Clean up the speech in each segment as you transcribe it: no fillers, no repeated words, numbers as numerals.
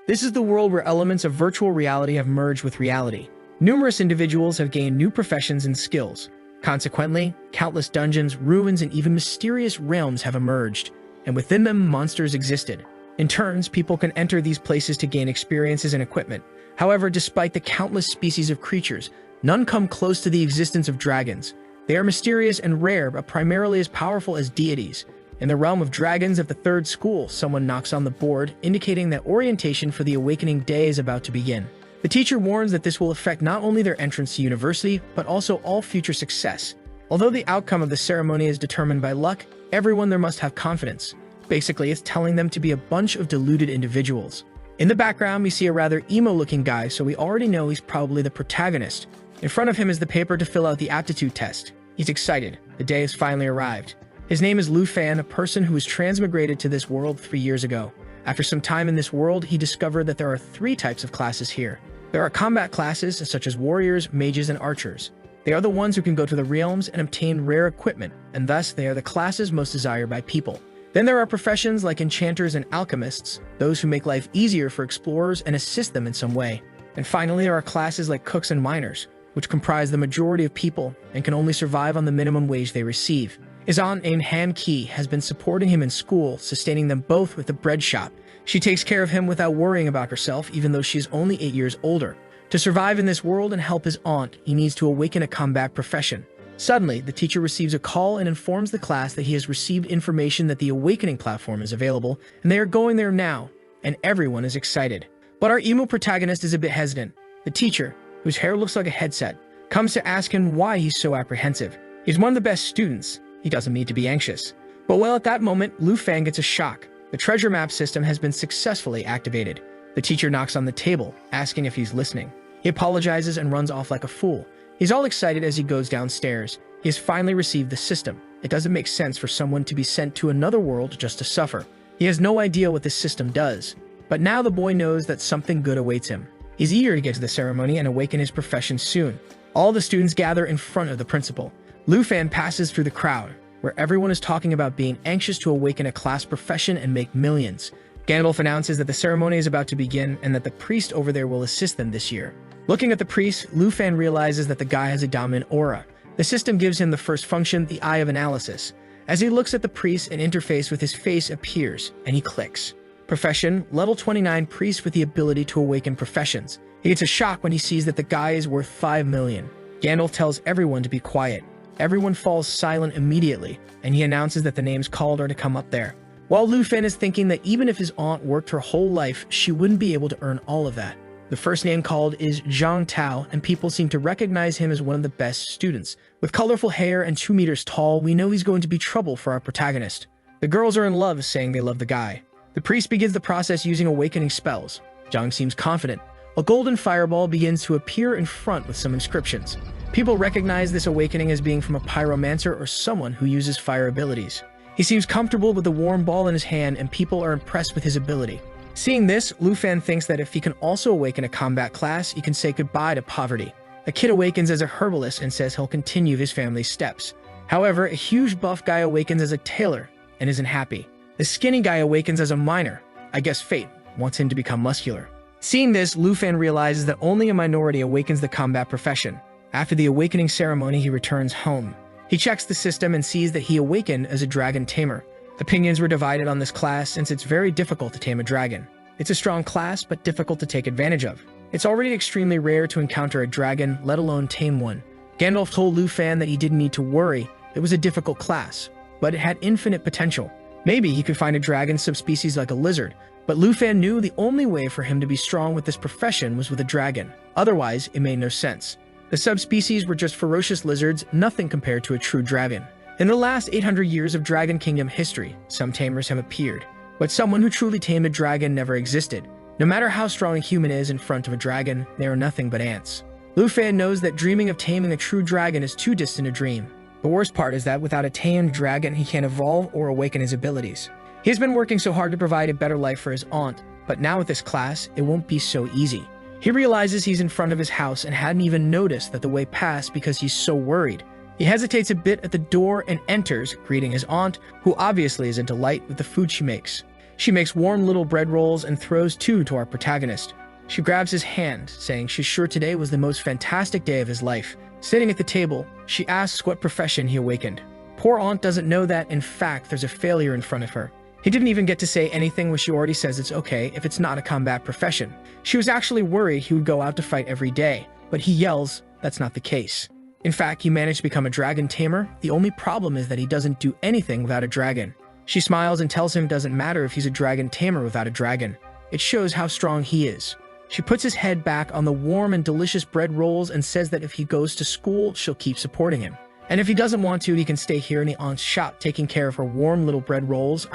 This is the world where elements of virtual reality have merged with reality. Numerous individuals have gained new professions and skills. Consequently, countless dungeons, ruins, and even mysterious realms have emerged, and within them, monsters existed. In turns, people can enter these places to gain experiences and equipment. However, despite the countless species of creatures, none come close to the existence of dragons. They are mysterious and rare, but primarily as powerful as deities. In the realm of dragons of the third school, someone knocks on the board, indicating that orientation for the awakening day is about to begin. The teacher warns that this will affect not only their entrance to university, but also all future success. Although the outcome of the ceremony is determined by luck, everyone there must have confidence. Basically, it's telling them to be a bunch of deluded individuals. In the background, we see a rather emo-looking guy, so we already know he's probably the protagonist. In front of him is the paper to fill out the aptitude test. He's excited. The day has finally arrived. His name is Lu Fan, a person who was transmigrated to this world 3 years ago. After some time in this world, he discovered that there are 3 types of classes here. There are combat classes, such as warriors, mages, and archers. They are the ones who can go to the realms and obtain rare equipment, and thus they are the classes most desired by people. Then there are professions like enchanters and alchemists, those who make life easier for explorers and assist them in some way. And finally, there are classes like cooks and miners, which comprise the majority of people and can only survive on the minimum wage they receive. His aunt named Han Ki has been supporting him in school, sustaining them both with a bread shop. She takes care of him without worrying about herself, even though she is only 8 years older. To survive in this world and help his aunt, he needs to awaken a combat profession. Suddenly, the teacher receives a call and informs the class that he has received information that the awakening platform is available, and they are going there now, and everyone is excited. But our emo protagonist is a bit hesitant. The teacher, whose hair looks like a headset, comes to ask him why he's so apprehensive. He's one of the best students. He doesn't need to be anxious. But well, at that moment, Lu Fan gets a shock. The treasure map system has been successfully activated. The teacher knocks on the table, asking if he's listening. He apologizes and runs off like a fool. He's all excited as he goes downstairs. He has finally received the system. It doesn't make sense for someone to be sent to another world just to suffer. He has no idea what this system does. But now the boy knows that something good awaits him. He's eager to get to the ceremony and awaken his profession soon. All the students gather in front of the principal. Lu Fan passes through the crowd, where everyone is talking about being anxious to awaken a class profession and make millions. Gandalf announces that the ceremony is about to begin and that the priest over there will assist them this year. Looking at the priest, Lu Fan realizes that the guy has a dominant aura. The system gives him the first function, the Eye of Analysis. As he looks at the priest, an interface with his face appears, and he clicks. Profession, level 29 priest with the ability to awaken professions. He gets a shock when he sees that the guy is worth 5 million. Gandalf tells everyone to be quiet. Everyone falls silent immediately, and he announces that the names called are to come up there. While Lu Fan is thinking that even if his aunt worked her whole life, she wouldn't be able to earn all of that. The first name called is Zhang Tao, and people seem to recognize him as one of the best students. With colorful hair and 2 meters tall, we know he's going to be trouble for our protagonist. The girls are in love, saying they love the guy. The priest begins the process using awakening spells. Zhang seems confident. A golden fireball begins to appear in front with some inscriptions. People recognize this awakening as being from a pyromancer or someone who uses fire abilities. He seems comfortable with the warm ball in his hand, and people are impressed with his ability. Seeing this, Lu Fan thinks that if he can also awaken a combat class, he can say goodbye to poverty. A kid awakens as a herbalist and says he'll continue his family's steps. However, a huge buff guy awakens as a tailor and isn't happy. The skinny guy awakens as a miner. I guess fate wants him to become muscular. Seeing this, Lu Fan realizes that only a minority awakens the combat profession. After the awakening ceremony, he returns home. He checks the system and sees that he awakened as a dragon tamer. Opinions were divided on this class since it's very difficult to tame a dragon. It's a strong class, but difficult to take advantage of. It's already extremely rare to encounter a dragon, let alone tame one. Gandalf told Lu Fan that he didn't need to worry. It was a difficult class, but it had infinite potential. Maybe he could find a dragon subspecies like a lizard, but Lu Fan knew the only way for him to be strong with this profession was with a dragon. Otherwise, it made no sense. The subspecies were just ferocious lizards, nothing compared to a true dragon. In the last 800 years of Dragon Kingdom history, some tamers have appeared, but someone who truly tamed a dragon never existed. No matter how strong a human is in front of a dragon, they are nothing but ants. Lu Fan knows that dreaming of taming a true dragon is too distant a dream. The worst part is that without a tamed dragon, he can't evolve or awaken his abilities. He has been working so hard to provide a better life for his aunt, but now with this class, it won't be so easy. He realizes he's in front of his house and hadn't even noticed that the way passed because he's so worried. He hesitates a bit at the door and enters, greeting his aunt, who obviously is in delight with the food she makes. She makes warm little bread rolls and throws two to our protagonist. She grabs his hand, saying she's sure today was the most fantastic day of his life. Sitting at the table, she asks what profession he awakened. Poor aunt doesn't know that, in fact, there's a failure in front of her. He didn't even get to say anything when she already says it's okay if it's not a combat profession. She was actually worried he would go out to fight every day, but he yells that's not the case. In fact, he managed to become a dragon tamer. The only problem is that he doesn't do anything without a dragon. She smiles and tells him it doesn't matter if he's a dragon tamer without a dragon. It shows how strong he is. She puts his head back on the warm and delicious bread rolls and says that if he goes to school, she'll keep supporting him. And if he doesn't want to, he can stay here in the aunt's shop taking care of her warm little bread rolls,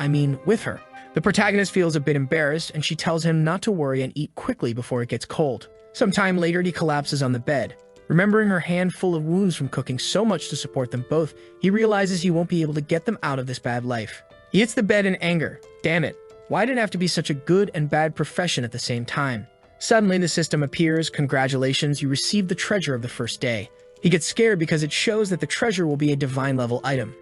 with her. The protagonist feels a bit embarrassed and she tells him not to worry and eat quickly before it gets cold. Some time later, he collapses on the bed. Remembering her hand full of wounds from cooking so much to support them both, he realizes he won't be able to get them out of this bad life. He hits the bed in anger. Damn it, why did it have to be such a good and bad profession at the same time? Suddenly, the system appears. Congratulations, you received the treasure of the first day. He gets scared because it shows that the treasure will be a divine level item.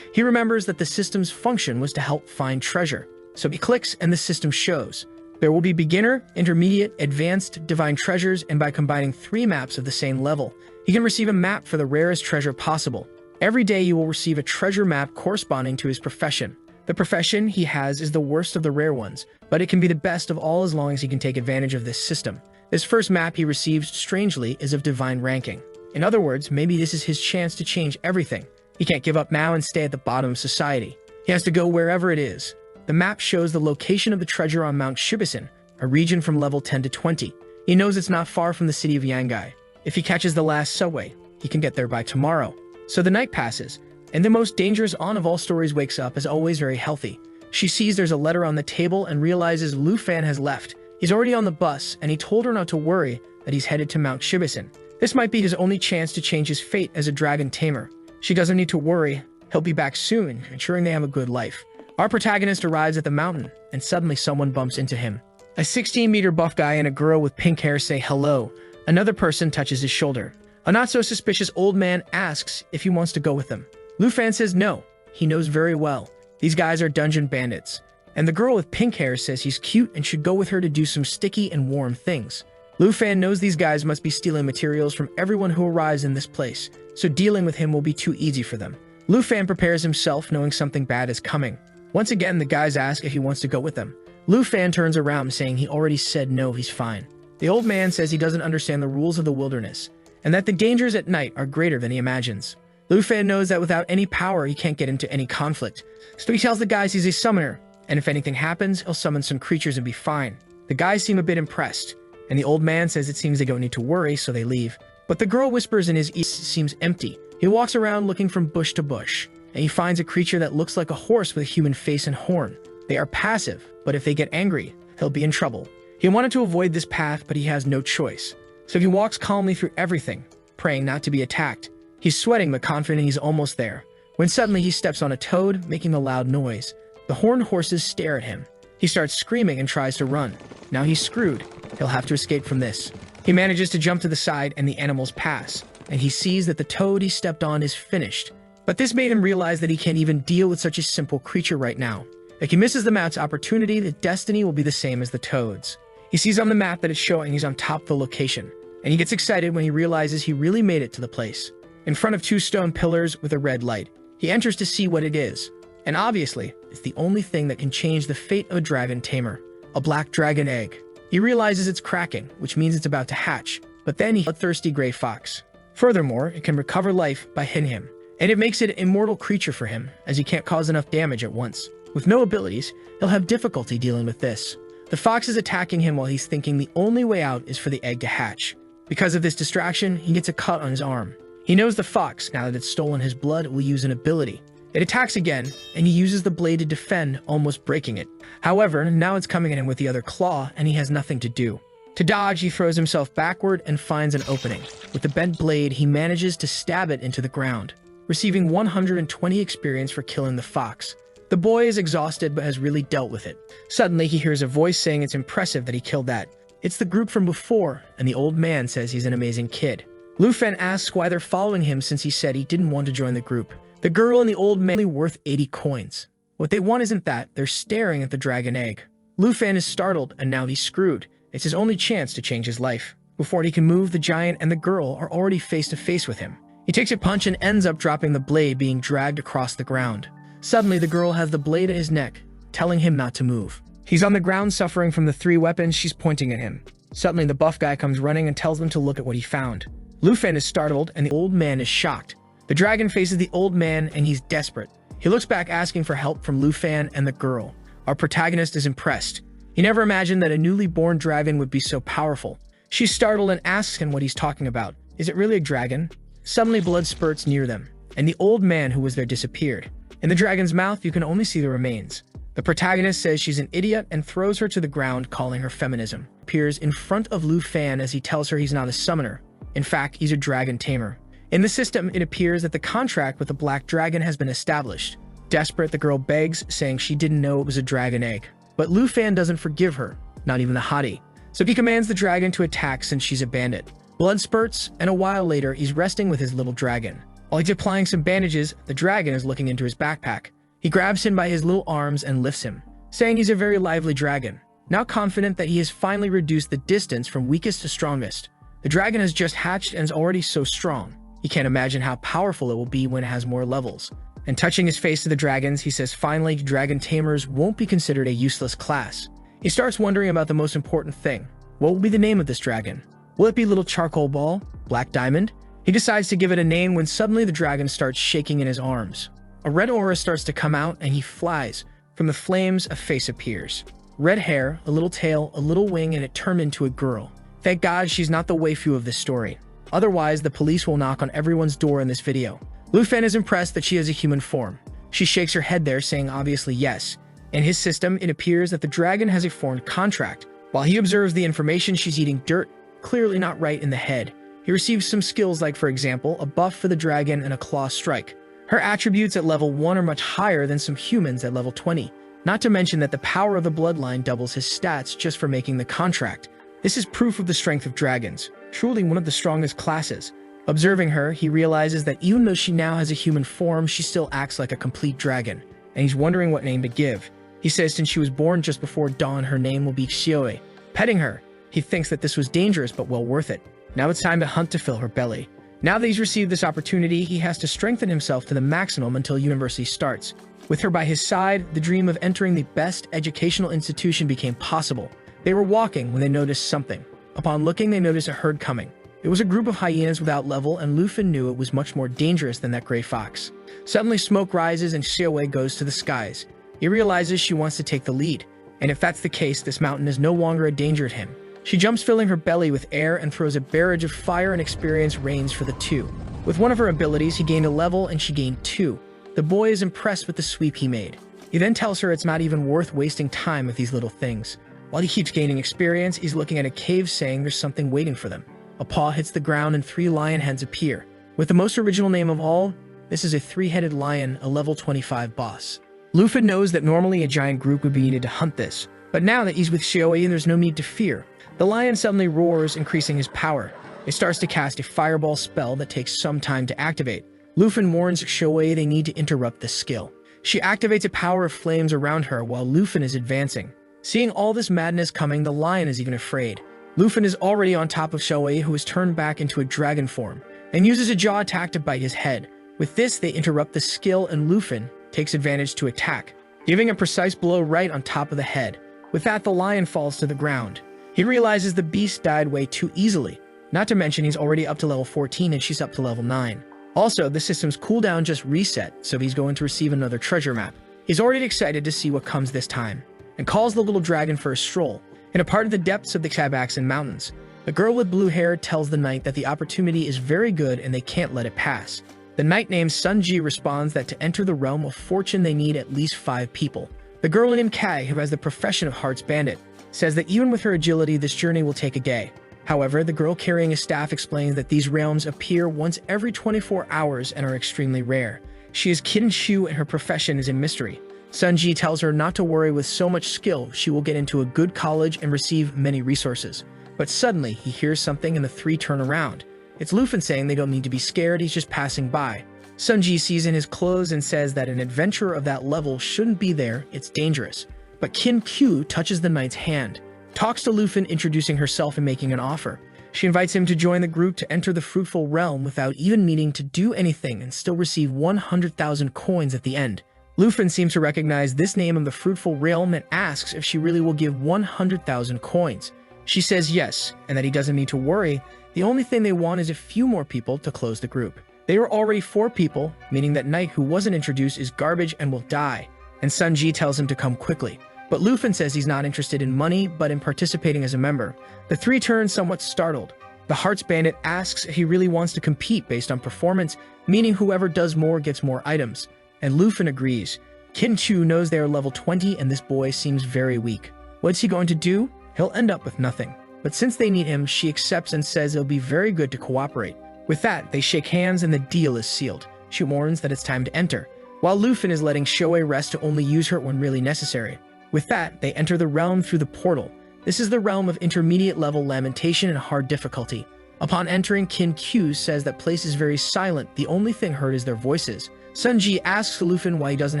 He remembers that the system's function was to help find treasure. So he clicks and the system shows. There will be beginner, intermediate, advanced, divine treasures, and by combining 3 maps of the same level, he can receive a map for the rarest treasure possible. Every day you will receive a treasure map corresponding to his profession. The profession he has is the worst of the rare ones, but it can be the best of all as long as he can take advantage of this system. This first map he receives, strangely, is of divine ranking. In other words, maybe this is his chance to change everything. He can't give up now and stay at the bottom of society. He has to go wherever it is. The map shows the location of the treasure on Mount Shibusen, a region from level 10 to 20. He knows it's not far from the city of Yangai. If he catches the last subway, he can get there by tomorrow. So the night passes, and the most dangerous aunt of all stories wakes up as always very healthy. She sees there's a letter on the table and realizes Lu Fan has left. He's already on the bus, and he told her not to worry that he's headed to Mount Shibusen. This might be his only chance to change his fate as a dragon tamer. She doesn't need to worry. He'll be back soon, ensuring they have a good life. Our protagonist arrives at the mountain, and suddenly someone bumps into him. A 16-meter buff guy and a girl with pink hair say hello. Another person touches his shoulder. A not-so-suspicious old man asks if he wants to go with them. Lu Fan says no. He knows very well. These guys are dungeon bandits. And the girl with pink hair says he's cute and should go with her to do some sticky and warm things. Lu Fan knows these guys must be stealing materials from everyone who arrives in this place, so dealing with him will be too easy for them. Lu Fan prepares himself, knowing something bad is coming. Once again, the guys ask if he wants to go with them. Lu Fan turns around, saying he already said no, he's fine. The old man says he doesn't understand the rules of the wilderness, and that the dangers at night are greater than he imagines. Lu Fan knows that without any power, he can't get into any conflict, so he tells the guys he's a summoner, and if anything happens, he'll summon some creatures and be fine. The guys seem a bit impressed, and the old man says it seems they don't need to worry, so they leave. But the girl whispers in his ear seems empty. He walks around looking from bush to bush, and he finds a creature that looks like a horse with a human face and horn. They are passive, but if they get angry, he'll be in trouble. He wanted to avoid this path, but he has no choice. So he walks calmly through everything, praying not to be attacked. He's sweating but confident he's almost there, when suddenly he steps on a toad, making a loud noise. The horned horses stare at him. He starts screaming and tries to run. Now he's screwed. He'll have to escape from this. He manages to jump to the side and the animals pass, and he sees that the toad he stepped on is finished. But this made him realize that he can't even deal with such a simple creature right now. If he misses the map's opportunity, the destiny will be the same as the toad's. He sees on the map that it's showing he's on top of the location, and he gets excited when he realizes he really made it to the place. In front of 2 stone pillars with a red light, he enters to see what it is. And obviously, it's the only thing that can change the fate of a dragon tamer. A black dragon egg. He realizes it's cracking, which means it's about to hatch, but then he a thirsty gray fox. Furthermore, it can recover life by hitting him, and it makes it an immortal creature for him, as he can't cause enough damage at once. With no abilities, he'll have difficulty dealing with this. The fox is attacking him while he's thinking the only way out is for the egg to hatch. Because of this distraction, he gets a cut on his arm. He knows the fox, now that it's stolen his blood, will use an ability. It attacks again, and he uses the blade to defend, almost breaking it. However, now it's coming at him with the other claw, and he has nothing to do. To dodge, he throws himself backward and finds an opening. With the bent blade, he manages to stab it into the ground, receiving 120 experience for killing the fox. The boy is exhausted but has really dealt with it. Suddenly, he hears a voice saying it's impressive that he killed that. It's the group from before, and the old man says he's an amazing kid. Lu Fan asks why they're following him since he said he didn't want to join the group. The girl and the old man are worth 80 coins. What they want isn't that, they're staring at the dragon egg. Lufan is startled, and now he's screwed. It's his only chance to change his life. Before he can move, the giant and the girl are already face to face with him. He takes a punch and ends up dropping the blade, being dragged across the ground. Suddenly, the girl has the blade at his neck, telling him not to move. He's on the ground suffering from the 3 weapons she's pointing at him. Suddenly, the buff guy comes running and tells them to look at what he found. Lufan is startled, and the old man is shocked. The dragon faces the old man, and he's desperate. He looks back asking for help from Lufan and the girl. Our protagonist is impressed. He never imagined that a newly born dragon would be so powerful. She's startled and asks him what he's talking about. Is it really a dragon? Suddenly, blood spurts near them, and the old man who was there disappeared. In the dragon's mouth, you can only see the remains. The protagonist says she's an idiot and throws her to the ground, calling her feminism. Appears in front of Lufan as he tells her he's not a summoner. In fact, he's a dragon tamer. In the system, it appears that the contract with the black dragon has been established. Desperate, the girl begs, saying she didn't know it was a dragon egg. But Lufan doesn't forgive her, not even the hottie. So he commands the dragon to attack since she's a bandit. Blood spurts, and a while later, he's resting with his little dragon. While he's applying some bandages, the dragon is looking into his backpack. He grabs him by his little arms and lifts him, saying he's a very lively dragon. Now confident that he has finally reduced the distance from weakest to strongest. The dragon has just hatched and is already so strong. He can't imagine how powerful it will be when it has more levels. And touching his face to the dragons, he says finally dragon tamers won't be considered a useless class. He starts wondering about the most important thing. What will be the name of this dragon? Will it be Little Charcoal Ball? Black Diamond? He decides to give it a name when suddenly the dragon starts shaking in his arms. A red aura starts to come out and he flies. From the flames, a face appears. Red hair, a little tail, a little wing, and it turned into a girl. Thank God she's not the waifu of this story. Otherwise, the police will knock on everyone's door in this video. Lufan is impressed that she has a human form. She shakes her head there, saying obviously yes. In his system, it appears that the dragon has a formed contract. While he observes the information, she's eating dirt, clearly not right in the head. He receives some skills like, for example, a buff for the dragon and a claw strike. Her attributes at level 1 are much higher than some humans at level 20. Not to mention that the power of the bloodline doubles his stats just for making the contract. This is proof of the strength of dragons, truly one of the strongest classes. Observing her, he realizes that even though she now has a human form, she still acts like a complete dragon, and he's wondering what name to give. He says since she was born just before dawn, her name will be Xioi. Petting her, he thinks that this was dangerous but well worth it. Now it's time to hunt to fill her belly. Now that he's received this opportunity, he has to strengthen himself to the maximum until university starts. With her by his side, the dream of entering the best educational institution became possible. They were walking when they noticed something. Upon looking, they noticed a herd coming. It was a group of hyenas without level, and Lufan knew it was much more dangerous than that gray fox. Suddenly, smoke rises and Xiaowei goes to the skies. He realizes she wants to take the lead, and if that's the case, this mountain is no longer a danger to him. She jumps, filling her belly with air, and throws a barrage of fire, and experience reigns for the two. With one of her abilities, he gained a level and she gained 2. The boy is impressed with the sweep he made. He then tells her it's not even worth wasting time with these little things. While he keeps gaining experience, he's looking at a cave, saying there's something waiting for them. A paw hits the ground and 3 lion heads appear. With the most original name of all, this is a 3-headed lion, a level 25 boss. Lufan knows that normally a giant group would be needed to hunt this, but now that he's with Xiaowei, there's no need to fear. The lion suddenly roars, increasing his power. It starts to cast a fireball spell that takes some time to activate. Lufan warns Xiaowei they need to interrupt this skill. She activates a power of flames around her while Lufan is advancing. Seeing all this madness coming, the lion is even afraid. Lufan is already on top of Xiaowei, who is turned back into a dragon form, and uses a jaw attack to bite his head. With this, they interrupt the skill, and Lufan takes advantage to attack, giving a precise blow right on top of the head. With that, the lion falls to the ground. He realizes the beast died way too easily. Not to mention he's already up to level 14 and she's up to level 9. Also, the system's cooldown just reset, so he's going to receive another treasure map. He's already excited to see what comes this time, and calls the little dragon for a stroll. In a part of the depths of the Kabaxin Mountains, the girl with blue hair tells the knight that the opportunity is very good and they can't let it pass. The knight named Sunji responds that to enter the realm of fortune they need at least 5 people. The girl named Kai, who has the profession of Heart's Bandit, says that even with her agility, this journey will take a day. However, the girl carrying a staff explains that these realms appear once every 24 hours and are extremely rare. She is Kitten Shu and her profession is a mystery. Sunji tells her not to worry, with so much skill, she will get into a good college and receive many resources. But suddenly, he hears something and the 3 turn around. It's Lufan saying they don't need to be scared, he's just passing by. Sunji sees in his clothes and says that an adventurer of that level shouldn't be there, it's dangerous. But Kim Kyu touches the knight's hand, talks to Lufin, introducing herself and making an offer. She invites him to join the group to enter the fruitful realm without even needing to do anything and still receive 100,000 coins at the end. Lufin seems to recognize this name of the fruitful realm and asks if she really will give 100,000 coins. She says yes, and that he doesn't need to worry. The only thing they want is a few more people to close the group. They are already 4 people, meaning that Knight, who wasn't introduced, is garbage and will die, and Sunji tells him to come quickly. But Lufin says he's not interested in money, but in participating as a member. The 3 turn somewhat startled. The Hearts Bandit asks if he really wants to compete based on performance, meaning whoever does more gets more items, and Lufin agrees. Kim Chu knows they are level 20 and this boy seems very weak. What's he going to do? He'll end up with nothing. But since they need him, she accepts and says it'll be very good to cooperate. With that, they shake hands and the deal is sealed. She warns that it's time to enter, while Lufin is letting Shoei rest to only use her when really necessary. With that, they enter the realm through the portal. This is the realm of intermediate level lamentation and hard difficulty. Upon entering, Kim Kyu says that place is very silent, the only thing heard is their voices. Sunji asks Lufin why he doesn't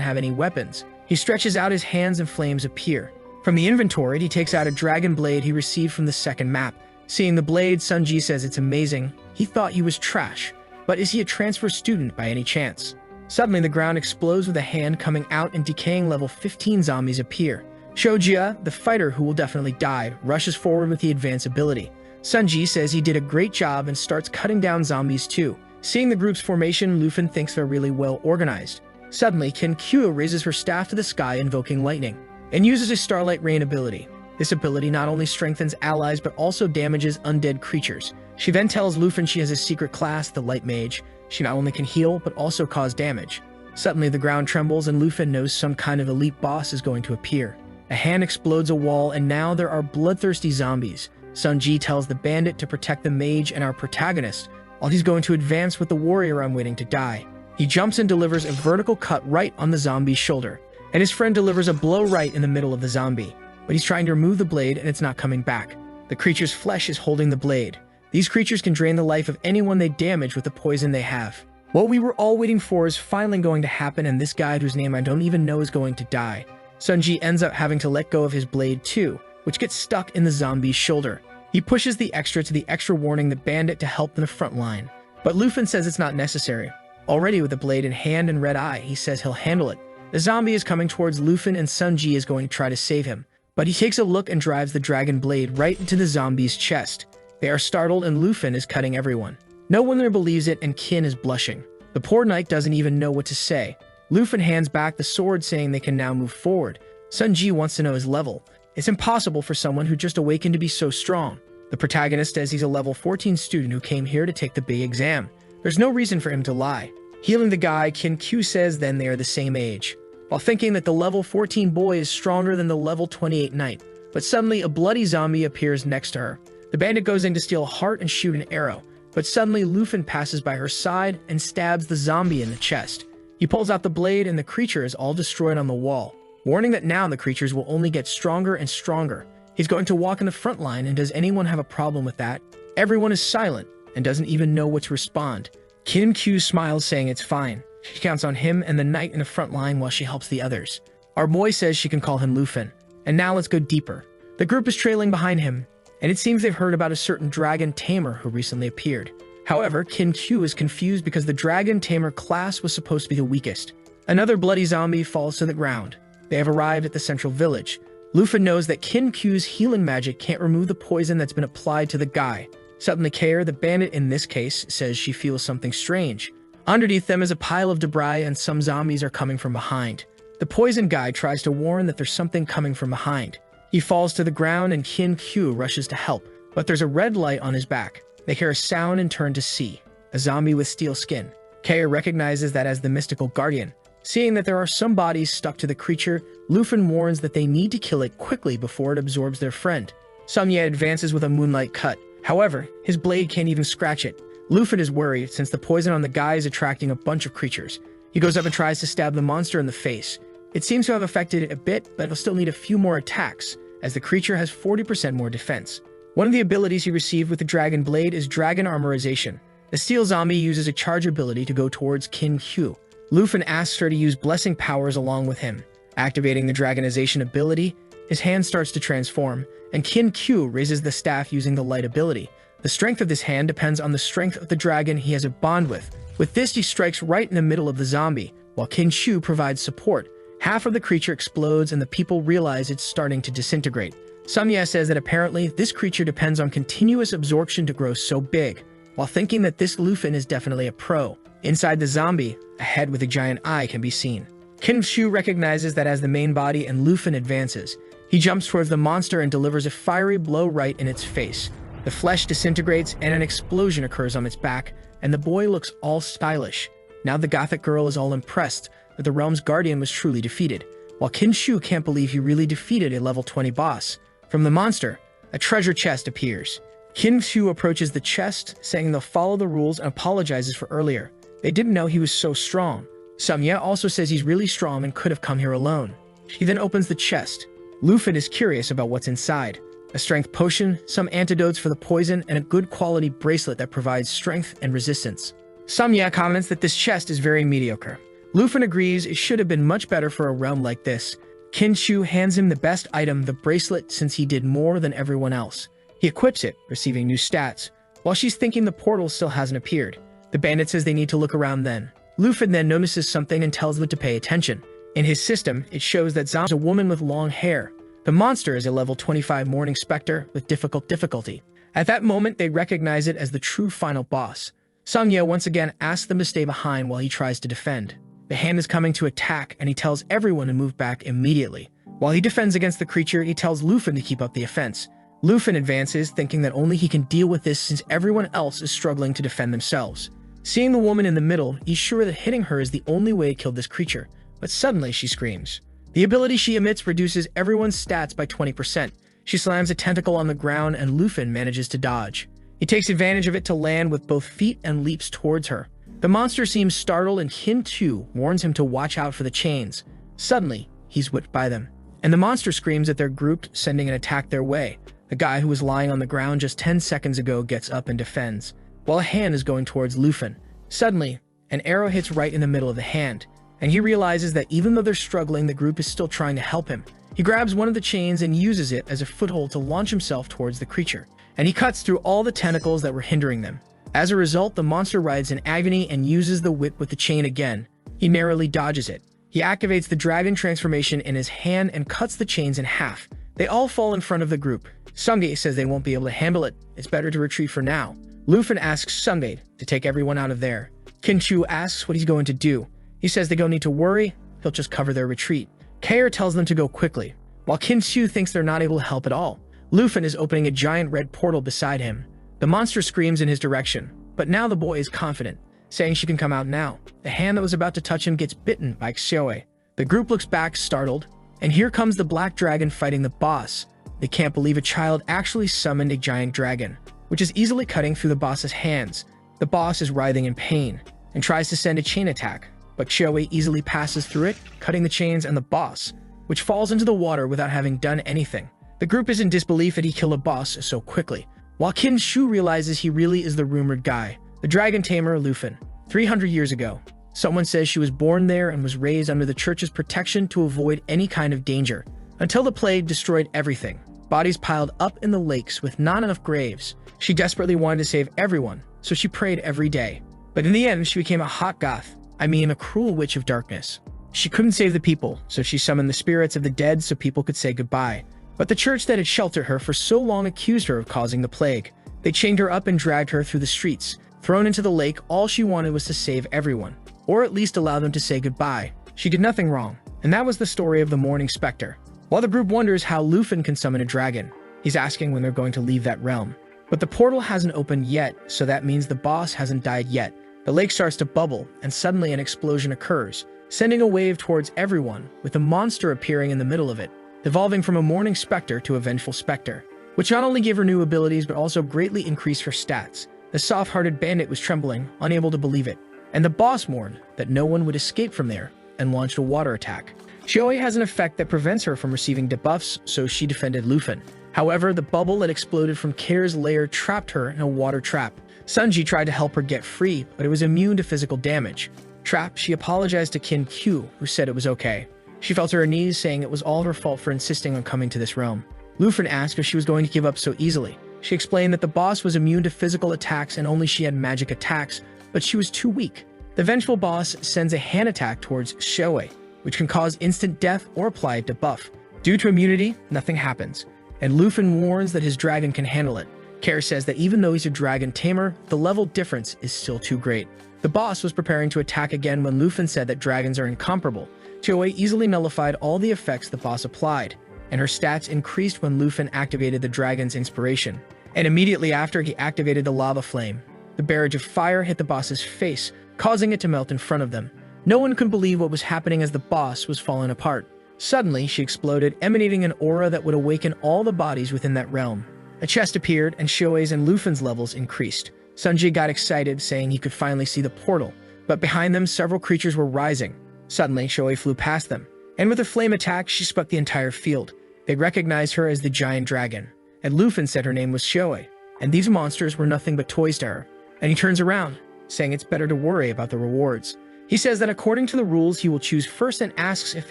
have any weapons. He stretches out his hands and flames appear. From the inventory, he takes out a dragon blade he received from the second map. Seeing the blade, Sunji says it's amazing. He thought he was trash, but is he a transfer student by any chance? Suddenly, the ground explodes with a hand coming out and decaying level 15 zombies appear. Shojia, the fighter who will definitely die, rushes forward with the advanced ability. Sunji says he did a great job and starts cutting down zombies too. Seeing the group's formation, Lufin thinks they're really well organized. Suddenly, Kim Kyu raises her staff to the sky invoking lightning, and uses a Starlight Rain ability. This ability not only strengthens allies but also damages undead creatures. She then tells Lufin she has a secret class, the Light Mage. She not only can heal, but also cause damage. Suddenly, the ground trembles and Lufin knows some kind of elite boss is going to appear. A hand explodes a wall and now there are bloodthirsty zombies. Sunji tells the bandit to protect the mage and our protagonist, while he's going to advance with the warrior I'm waiting to die. He jumps and delivers a vertical cut right on the zombie's shoulder, and his friend delivers a blow right in the middle of the zombie. But he's trying to remove the blade and it's not coming back. The creature's flesh is holding the blade. These creatures can drain the life of anyone they damage with the poison they have. What we were all waiting for is finally going to happen, and this guy whose name I don't even know is going to die. Sunji ends up having to let go of his blade too, which gets stuck in the zombie's shoulder. He pushes the extra to the extra, warning the bandit to help in the front line. But Lufin says it's not necessary. Already with the blade in hand and red eye, he says he'll handle it. The zombie is coming towards Lufin and Sunji is going to try to save him. But he takes a look and drives the dragon blade right into the zombie's chest. They are startled and Lufin is cutting everyone. No one there believes it and Kin is blushing. The poor knight doesn't even know what to say. Lufin hands back the sword saying they can now move forward. Sunji wants to know his level. It's impossible for someone who just awakened to be so strong. The protagonist says he's a level 14 student who came here to take the big exam. There's no reason for him to lie. Healing the guy, Kin Kyu says then they are the same age, while thinking that the level 14 boy is stronger than the level 28 knight. But suddenly a bloody zombie appears next to her. The bandit goes in to steal a heart and shoot an arrow, but suddenly Lufin passes by her side and stabs the zombie in the chest. He pulls out the blade and the creature is all destroyed on the wall, warning that now the creatures will only get stronger and stronger. He's going to walk in the front line, and does anyone have a problem with that? Everyone is silent and doesn't even know what to respond. Kim Kyu smiles saying it's fine. She counts on him and the knight in the front line while she helps the others. Our boy says she can call him Lufin. And now let's go deeper. The group is trailing behind him, and it seems they've heard about a certain dragon tamer who recently appeared. However, Kim Kyu is confused because the dragon tamer class was supposed to be the weakest. Another bloody zombie falls to the ground. They have arrived at the central village. Lufin knows that Kim Kyu's healing magic can't remove the poison that's been applied to the guy. Suddenly, Kair, the bandit in this case, says she feels something strange. Underneath them is a pile of debris and some zombies are coming from behind. The poison guy tries to warn that there's something coming from behind. He falls to the ground and Kim Kyu rushes to help, but there's a red light on his back. They hear a sound and turn to see a zombie with steel skin. Kair recognizes that as the mystical guardian. Seeing that there are some bodies stuck to the creature, Lufin warns that they need to kill it quickly before it absorbs their friend. Samye advances with a moonlight cut. However, his blade can't even scratch it. Lufin is worried since the poison on the guy is attracting a bunch of creatures. He goes up and tries to stab the monster in the face. It seems to have affected it a bit, but it'll still need a few more attacks, as the creature has 40% more defense. One of the abilities he received with the dragon blade is dragon armorization. The steel zombie uses a charge ability to go towards Qin Hu. Lufin asks her to use blessing powers along with him. Activating the dragonization ability, his hand starts to transform, and Qin Hu raises the staff using the light ability. The strength of this hand depends on the strength of the dragon he has a bond with. With this, he strikes right in the middle of the zombie, while Qin Hu provides support. Half of the creature explodes and the people realize it's starting to disintegrate. Samye says that apparently this creature depends on continuous absorption to grow so big, while thinking that this Lufin is definitely a pro. Inside the zombie, a head with a giant eye can be seen. Qin Hu recognizes that as the main body and Lufin advances, he jumps towards the monster and delivers a fiery blow right in its face. The flesh disintegrates and an explosion occurs on its back, and the boy looks all stylish. Now the gothic girl is all impressed that the realm's guardian was truly defeated, while Qin Hu can't believe he really defeated a level 20 boss. From the monster, a treasure chest appears. Qin Hu approaches the chest, saying they'll follow the rules and apologizes for earlier. They didn't know he was so strong. Samye also says he's really strong and could have come here alone. He then opens the chest. Lufin is curious about what's inside. A strength potion, some antidotes for the poison, and a good quality bracelet that provides strength and resistance. Samye comments that this chest is very mediocre. Lufin agrees it should have been much better for a realm like this. Qin Hu hands him the best item, the bracelet, since he did more than everyone else. He equips it, receiving new stats. While she's thinking, the portal still hasn't appeared. The bandit says they need to look around then. Lufin then notices something and tells them to pay attention. In his system, it shows that Zom is a woman with long hair. The monster is a level 25 Morning Spectre with difficulty. At that moment, they recognize it as the true final boss. Samye once again asks them to stay behind while he tries to defend. The hand is coming to attack, and he tells everyone to move back immediately. While he defends against the creature, he tells Lufin to keep up the offense. Lufin advances, thinking that only he can deal with this since everyone else is struggling to defend themselves. Seeing the woman in the middle, he's sure that hitting her is the only way to kill this creature, but suddenly she screams. The ability she emits reduces everyone's stats by 20%. She slams a tentacle on the ground and Lufin manages to dodge. He takes advantage of it to land with both feet and leaps towards her. The monster seems startled and Qin Hu warns him to watch out for the chains. Suddenly, he's whipped by them, and the monster screams that they're grouped, sending an attack their way. The guy who was lying on the ground just 10 seconds ago gets up and defends, while a hand is going towards Lufin. Suddenly, an arrow hits right in the middle of the hand, and he realizes that even though they're struggling, the group is still trying to help him. He grabs one of the chains and uses it as a foothold to launch himself towards the creature, and he cuts through all the tentacles that were hindering them. As a result, the monster writhes in agony and uses the whip with the chain again. He narrowly dodges it. He activates the dragon transformation in his hand and cuts the chains in half. They all fall in front of the group. Sungdae says they won't be able to handle it. It's better to retreat for now. Lufin asks Sungdae to take everyone out of there. Qin Hu asks what he's going to do. He says they don't need to worry, he'll just cover their retreat. Kair tells them to go quickly, while Qin Hu thinks they're not able to help at all. Lufin is opening a giant red portal beside him. The monster screams in his direction, but now the boy is confident, saying she can come out now. The hand that was about to touch him gets bitten by Xiaowei. The group looks back startled, and here comes the black dragon fighting the boss. They can't believe a child actually summoned a giant dragon, which is easily cutting through the boss's hands. The boss is writhing in pain and tries to send a chain attack, but Xiaowei easily passes through it, cutting the chains and the boss, which falls into the water without having done anything. The group is in disbelief that he killed a boss so quickly, while Qin Hu realizes he really is the rumored guy, the dragon tamer Lufin. 300 years ago, someone says she was born there and was raised under the church's protection to avoid any kind of danger, until the plague destroyed everything. Bodies piled up in the lakes with not enough graves. She desperately wanted to save everyone, so she prayed every day. But in the end, she became a hot goth, a cruel witch of darkness. She couldn't save the people, so she summoned the spirits of the dead so people could say goodbye. But the church that had sheltered her for so long accused her of causing the plague. They chained her up and dragged her through the streets. Thrown into the lake, all she wanted was to save everyone, or at least allow them to say goodbye. She did nothing wrong, and that was the story of the Morning Spectre. While the group wonders how Lufin can summon a dragon, he's asking when they're going to leave that realm. But the portal hasn't opened yet, so that means the boss hasn't died yet. The lake starts to bubble, and suddenly an explosion occurs, sending a wave towards everyone, with a monster appearing in the middle of it, evolving from a Morning Spectre to a Vengeful Spectre, which not only gave her new abilities but also greatly increased her stats. The soft-hearted bandit was trembling, unable to believe it, and the boss warned that no one would escape from there, and launched a water attack. Xiaowei has an effect that prevents her from receiving debuffs, so she defended Lufin. However, the bubble that exploded from Kair's lair trapped her in a water trap. Sunji tried to help her get free, but it was immune to physical damage. Trapped, she apologized to Kin Q, who said it was okay. She fell to her knees, saying it was all her fault for insisting on coming to this realm. Lufen asked if she was going to give up so easily. She explained that the boss was immune to physical attacks and only she had magic attacks, but she was too weak. The vengeful boss sends a hand attack towards Shoei, which can cause instant death or apply a debuff. Due to immunity, nothing happens, and Lufen warns that his dragon can handle it. Kerr says that even though he's a dragon tamer, the level difference is still too great. The boss was preparing to attack again when Lufen said that dragons are incomparable. Shoei easily nullified all the effects the boss applied, and her stats increased when Lufen activated the dragon's inspiration. And immediately after, he activated the lava flame. The barrage of fire hit the boss's face, causing it to melt in front of them. No one could believe what was happening as the boss was falling apart. Suddenly, she exploded, emanating an aura that would awaken all the bodies within that realm. A chest appeared, and Shoei's and Lufen's levels increased. Sunji got excited, saying he could finally see the portal, but behind them, several creatures were rising. Suddenly, Shoei flew past them, and with her flame attack, she swept the entire field. They recognized her as the giant dragon, and Lufen said her name was Shoei, and these monsters were nothing but toys to her. And he turns around, saying it's better to worry about the rewards. He says that according to the rules, he will choose first and asks if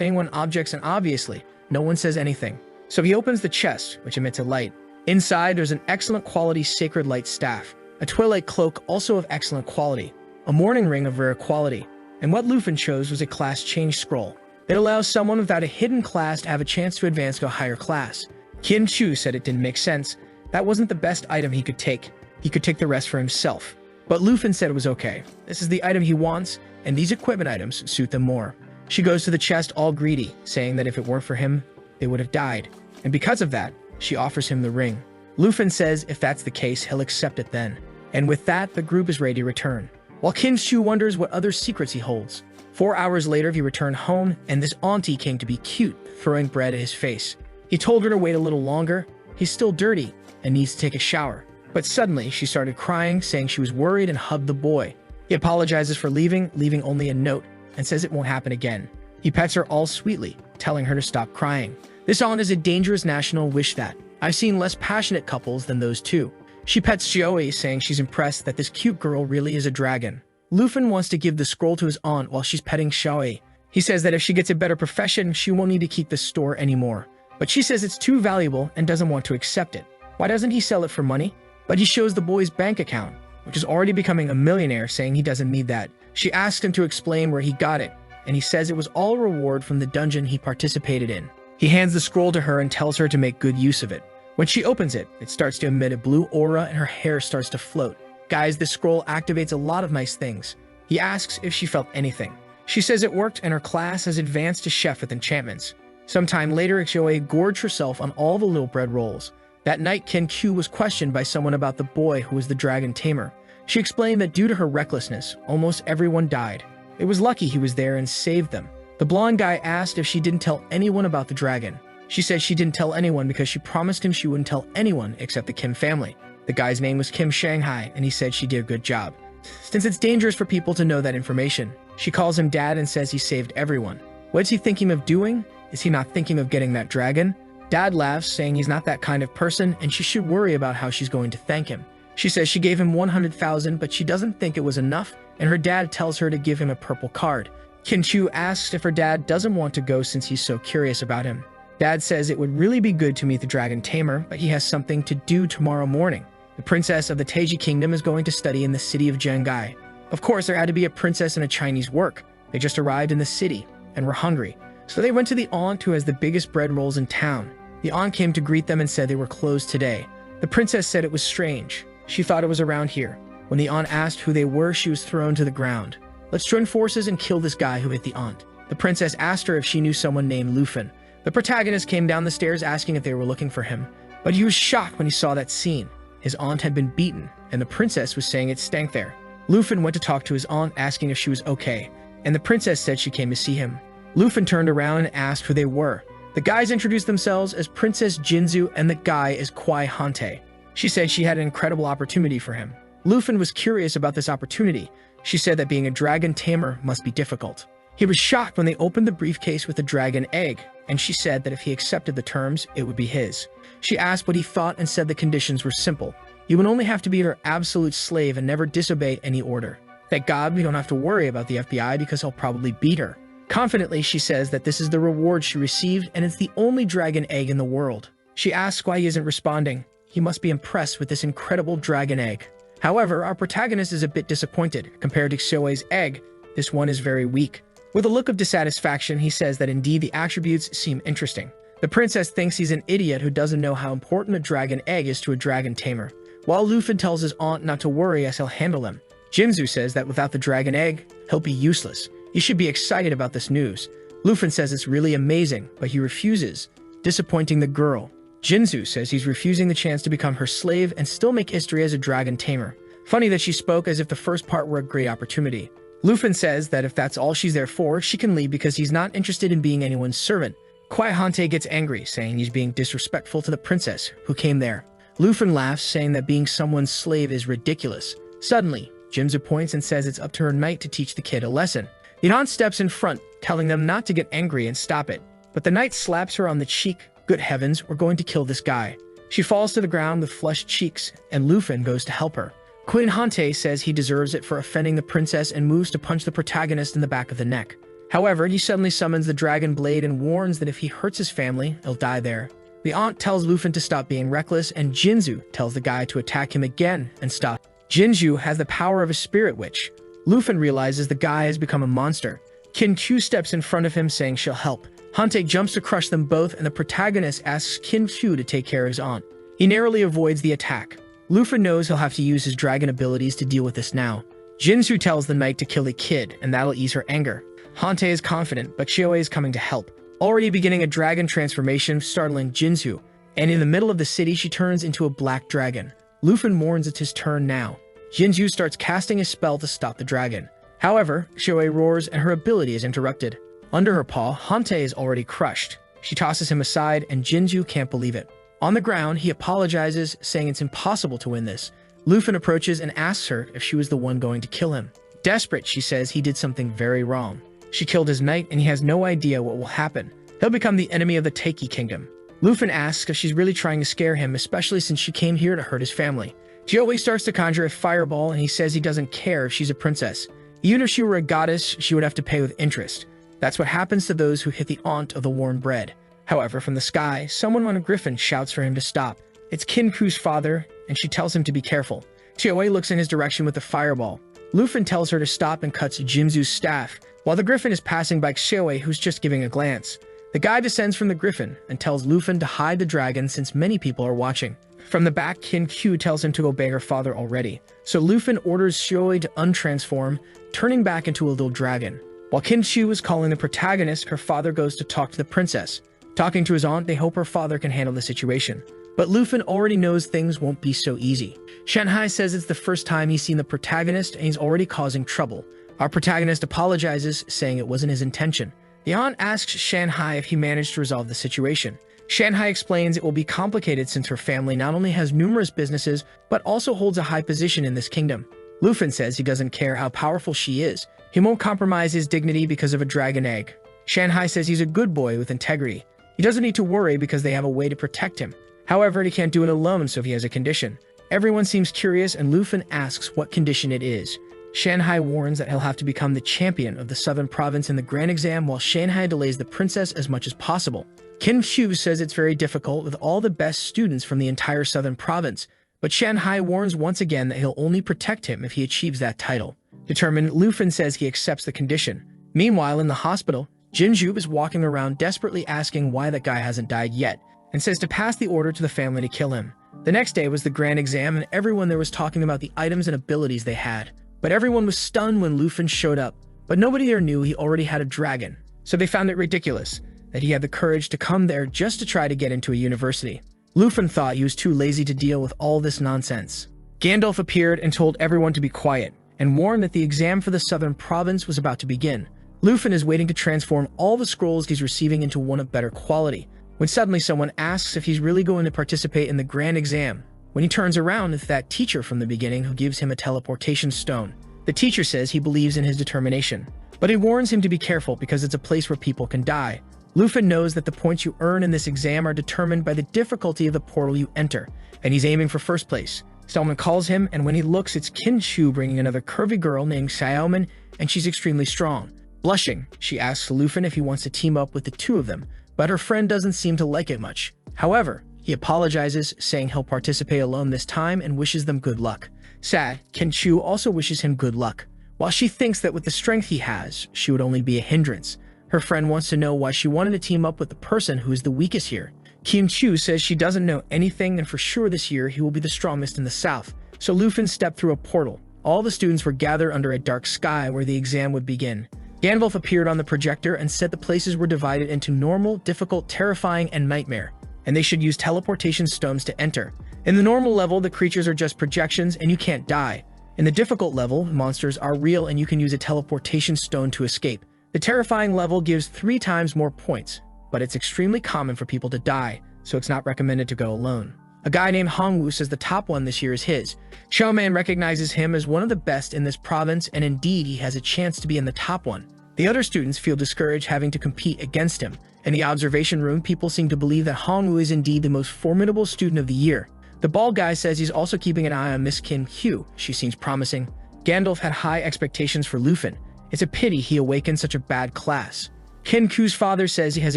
anyone objects, and obviously, no one says anything. So he opens the chest, which emits a light. Inside, there's an excellent quality sacred light staff, a twilight cloak also of excellent quality, a morning ring of rare quality, and what Lufen chose was a class change scroll. It allows someone without a hidden class to have a chance to advance to a higher class. Kim Chu said it didn't make sense. That wasn't the best item he could take. He could take the rest for himself. But Lufen said it was okay. This is the item he wants, and these equipment items suit them more. She goes to the chest all greedy, saying that if it weren't for him, they would have died. And because of that, she offers him the ring. Lufen says if that's the case, he'll accept it then. And with that, the group is ready to return. While Kim Chu wonders what other secrets he holds. 4 hours later, he returned home, and this auntie came to be cute, throwing bread at his face. He told her to wait a little longer. He's still dirty and needs to take a shower. But suddenly, she started crying, saying she was worried and hugged the boy. He apologizes for leaving only a note, and says it won't happen again. He pets her all sweetly, telling her to stop crying. This aunt is a dangerous national wish that. I've seen less passionate couples than those two. She pets Joey, saying she's impressed that this cute girl really is a dragon. Lufen wants to give the scroll to his aunt while she's petting Shoei. He says that if she gets a better profession, she won't need to keep the store anymore. But she says it's too valuable and doesn't want to accept it. Why doesn't he sell it for money? But he shows the boy's bank account, which is already becoming a millionaire, saying he doesn't need that. She asks him to explain where he got it, and he says it was all a reward from the dungeon he participated in. He hands the scroll to her and tells her to make good use of it. When she opens it, it starts to emit a blue aura and her hair starts to float. Guys, this scroll activates a lot of nice things. He asks if she felt anything. She says it worked and her class has advanced to chef with enchantments. Sometime later, Ixioe gorged herself on all the little bread rolls. That night, Ken Q was questioned by someone about the boy who was the dragon tamer. She explained that due to her recklessness, almost everyone died. It was lucky he was there and saved them. The blonde guy asked if she didn't tell anyone about the dragon. She said she didn't tell anyone because she promised him she wouldn't tell anyone except the Kim family. The guy's name was Kim Shanghai, and he said she did a good job. Since it's dangerous for people to know that information, she calls him dad and says he saved everyone. What's he thinking of doing? Is he not thinking of getting that dragon? Dad laughs, saying he's not that kind of person and she should worry about how she's going to thank him. She says she gave him 100,000, but she doesn't think it was enough, and her dad tells her to give him a purple card. Kim Chu asks if her dad doesn't want to go since he's so curious about him. Dad says it would really be good to meet the dragon tamer, but he has something to do tomorrow morning. The princess of the Taiji kingdom is going to study in the city of Zhengai. Of course, there had to be a princess in a Chinese work. They just arrived in the city and were hungry. So they went to the aunt who has the biggest bread rolls in town. The aunt came to greet them and said they were closed today. The princess said it was strange. She thought it was around here. When the aunt asked who they were, she was thrown to the ground. Let's join forces and kill this guy who hit the aunt. The princess asked her if she knew someone named Lufen. The protagonist came down the stairs asking if they were looking for him, but he was shocked when he saw that scene. His aunt had been beaten, and the princess was saying it stank there. Lufen went to talk to his aunt asking if she was okay, and the princess said she came to see him. Lufen turned around and asked who they were. The guys introduced themselves as Princess Jinzu and the guy is Kwai Hante. She said she had an incredible opportunity for him. Lufen was curious about this opportunity. She said that being a dragon tamer must be difficult. He was shocked when they opened the briefcase with a dragon egg, and she said that if he accepted the terms, it would be his. She asked what he thought and said the conditions were simple. You would only have to be her absolute slave and never disobey any order. Thank God we don't have to worry about the FBI because he'll probably beat her. Confidently, she says that this is the reward she received and it's the only dragon egg in the world. She asks why he isn't responding. He must be impressed with this incredible dragon egg. However, our protagonist is a bit disappointed. Compared to Xiaoei's egg, this one is very weak. With a look of dissatisfaction, he says that indeed the attributes seem interesting. The princess thinks he's an idiot who doesn't know how important a dragon egg is to a dragon tamer, while Lufin tells his aunt not to worry as he'll handle him. Jinzu says that without the dragon egg, he'll be useless. You should be excited about this news. Lufin says it's really amazing, but he refuses, disappointing the girl. Jinzu says he's refusing the chance to become her slave and still make history as a dragon tamer. Funny that she spoke as if the first part were a great opportunity. Lufin says that if that's all she's there for, she can leave because he's not interested in being anyone's servant. Kwai Hante gets angry, saying he's being disrespectful to the princess who came there. Lufin laughs, saying that being someone's slave is ridiculous. Suddenly, Jinzu points and says it's up to her knight to teach the kid a lesson. The aunt steps in front, telling them not to get angry and stop it. But the knight slaps her on the cheek. Good heavens, we're going to kill this guy. She falls to the ground with flushed cheeks, and Lufin goes to help her. Queen Hante says he deserves it for offending the princess and moves to punch the protagonist in the back of the neck. However, he suddenly summons the dragon blade and warns that if he hurts his family, he'll die there. The aunt tells Lufin to stop being reckless, and Jinzu tells the guy to attack him again and stop. Jinju has the power of a spirit witch. Lufin realizes the guy has become a monster. Qin Q steps in front of him, saying she'll help. Hante jumps to crush them both, and the protagonist asks Qin Q to take care of his aunt. He narrowly avoids the attack. Lufin knows he'll have to use his dragon abilities to deal with this now. Jinsu tells the knight to kill the kid, and that'll ease her anger. Hante is confident, but Xiaowei is coming to help, already beginning a dragon transformation, startling Jinsu. And in the middle of the city, she turns into a black dragon. Lufin warns it's his turn now. Jinsu starts casting a spell to stop the dragon. However, Xiaowei roars and her ability is interrupted. Under her paw, Hante is already crushed. She tosses him aside, and Jinju can't believe it. On the ground, he apologizes, saying it's impossible to win this. Lufin approaches and asks her if she was the one going to kill him. Desperate, she says he did something very wrong. She killed his knight, and he has no idea what will happen. He'll become the enemy of the Taiki kingdom. Lufin asks if she's really trying to scare him, especially since she came here to hurt his family. Xiaowei starts to conjure a fireball, and he says he doesn't care if she's a princess. Even if she were a goddess, she would have to pay with interest. That's what happens to those who hit the aunt of the warm bread. However, from the sky, someone on a griffin shouts for him to stop. It's Qin Ku's father, and she tells him to be careful. Xiaowei looks in his direction with the fireball. Lufin tells her to stop and cuts Jinzu's staff, while the griffin is passing by Xiaowei, who's just giving a glance. The guy descends from the griffin and tells Lufin to hide the dragon since many people are watching. From the back, Qin Q tells him to obey her father already. So Lufin orders Xiaowei to untransform, turning back into a little dragon. While Qin Q is calling the protagonist, her father goes to talk to the princess. Talking to his aunt, they hope her father can handle the situation. But Lufin already knows things won't be so easy. Shanhai says it's the first time he's seen the protagonist and he's already causing trouble. Our protagonist apologizes, saying it wasn't his intention. The aunt asks Shanhai if he managed to resolve the situation. Shanhai explains it will be complicated since her family not only has numerous businesses, but also holds a high position in this kingdom. Lufin says he doesn't care how powerful she is. He won't compromise his dignity because of a dragon egg. Shanhai says he's a good boy with integrity. He doesn't need to worry because they have a way to protect him. However, he can't do it alone, so he has a condition. Everyone seems curious, and Lufin asks what condition it is. Shanhai warns that he'll have to become the champion of the Southern Province in the grand exam, while Shanhai delays the princess as much as possible. Qin Xiu says it's very difficult with all the best students from the entire Southern Province, but Shanhai warns once again that he'll only protect him if he achieves that title. Determined, Lufin says he accepts the condition. Meanwhile, in the hospital, Jinju is walking around desperately asking why that guy hasn't died yet, and says to pass the order to the family to kill him. The next day was the grand exam, and everyone there was talking about the items and abilities they had. But everyone was stunned when Lufin showed up, but nobody there knew he already had a dragon, so they found it ridiculous that he had the courage to come there just to try to get into a university. Lufin thought he was too lazy to deal with all this nonsense. Gandalf appeared and told everyone to be quiet, and warned that the exam for the Southern Province was about to begin. Lufin is waiting to transform all the scrolls he's receiving into one of better quality, when suddenly someone asks if he's really going to participate in the grand exam. When he turns around, it's that teacher from the beginning who gives him a teleportation stone. The teacher says he believes in his determination, but he warns him to be careful because it's a place where people can die. Lufin knows that the points you earn in this exam are determined by the difficulty of the portal you enter, and he's aiming for first place. Selman calls him, and when he looks, it's Qin Chu bringing another curvy girl named Xiaoman, and she's extremely strong. Blushing, she asks Lufin if he wants to team up with the two of them, but her friend doesn't seem to like it much. However, he apologizes, saying he'll participate alone this time and wishes them good luck. Sad, Qin Chu also wishes him good luck. While she thinks that with the strength he has, she would only be a hindrance, her friend wants to know why she wanted to team up with the person who is the weakest here. Qin Chu says she doesn't know anything, and for sure this year he will be the strongest in the south. So Lufin stepped through a portal. All the students were gathered under a dark sky where the exam would begin. Gandalf appeared on the projector and said the places were divided into normal, difficult, terrifying, and nightmare, and they should use teleportation stones to enter. In the normal level, the creatures are just projections and you can't die. In the difficult level, monsters are real and you can use a teleportation stone to escape. The terrifying level gives 3 times more points, but it's extremely common for people to die, so it's not recommended to go alone. A guy named Hongwu says the top one this year is his. Showman recognizes him as one of the best in this province, and indeed he has a chance to be in the top one. The other students feel discouraged having to compete against him. In the observation room, people seem to believe that Hongwu is indeed the most formidable student of the year. The bald guy says he's also keeping an eye on Miss Qin Hu. She seems promising. Gandalf had high expectations for Lufin. It's a pity he awakened such a bad class. Qin Hu's father says he has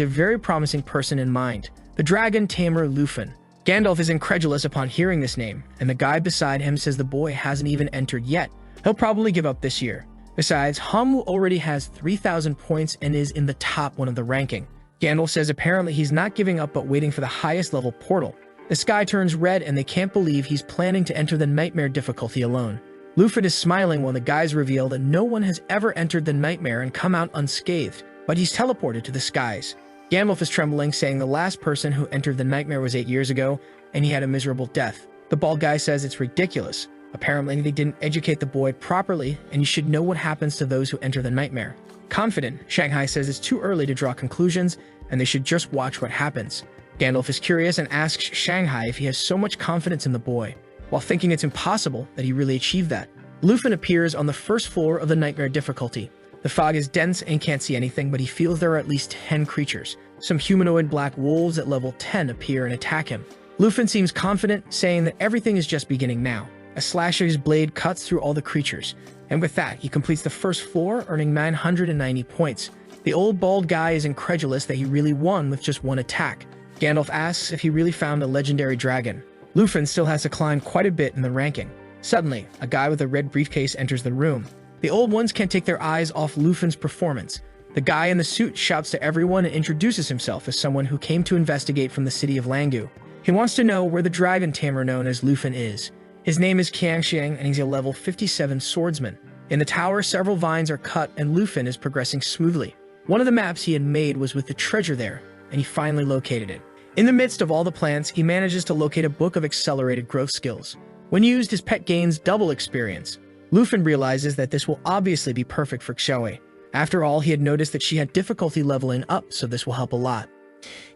a very promising person in mind, the dragon tamer Lufin. Gandalf is incredulous upon hearing this name, and the guy beside him says the boy hasn't even entered yet. He'll probably give up this year. Besides, Hongwu already has 3,000 points and is in the top one of the ranking. Gandalf says apparently he's not giving up but waiting for the highest level portal. The sky turns red and they can't believe he's planning to enter the nightmare difficulty alone. Lufin is smiling while the guys reveal that no one has ever entered the nightmare and come out unscathed, but he's teleported to the skies. Gandalf is trembling, saying the last person who entered the nightmare was 8 years ago, and he had a miserable death. The bald guy says it's ridiculous. Apparently they didn't educate the boy properly, and you should know what happens to those who enter the nightmare. Confident, Shanghai says it's too early to draw conclusions, and they should just watch what happens. Gandalf is curious and asks Shanghai if he has so much confidence in the boy, while thinking it's impossible that he really achieved that. Lufin appears on the first floor of the nightmare difficulty. The fog is dense and can't see anything, but he feels there are at least 10 creatures. Some humanoid black wolves at level 10 appear and attack him. Lufin seems confident, saying that everything is just beginning now. A slasher's blade cuts through all the creatures, and with that, he completes the first floor, earning 990 points. The old bald guy is incredulous that he really won with just one attack. Gandalf asks if he really found a legendary dragon. Lufin still has to climb quite a bit in the ranking. Suddenly, a guy with a red briefcase enters the room. The old ones can't take their eyes off Lufin's performance. The guy in the suit shouts to everyone and introduces himself as someone who came to investigate from the city of Langu. He wants to know where the dragon tamer known as Lufin is. His name is Qiangxiang, and he's a level 57 swordsman. In the tower, several vines are cut and Lufin is progressing smoothly. One of the maps he had made was with the treasure there, and he finally located it. In the midst of all the plants, he manages to locate a book of accelerated growth skills. When used, his pet gains double experience. Lufin realizes that this will obviously be perfect for Xiaowei. After all, he had noticed that she had difficulty leveling up, so this will help a lot.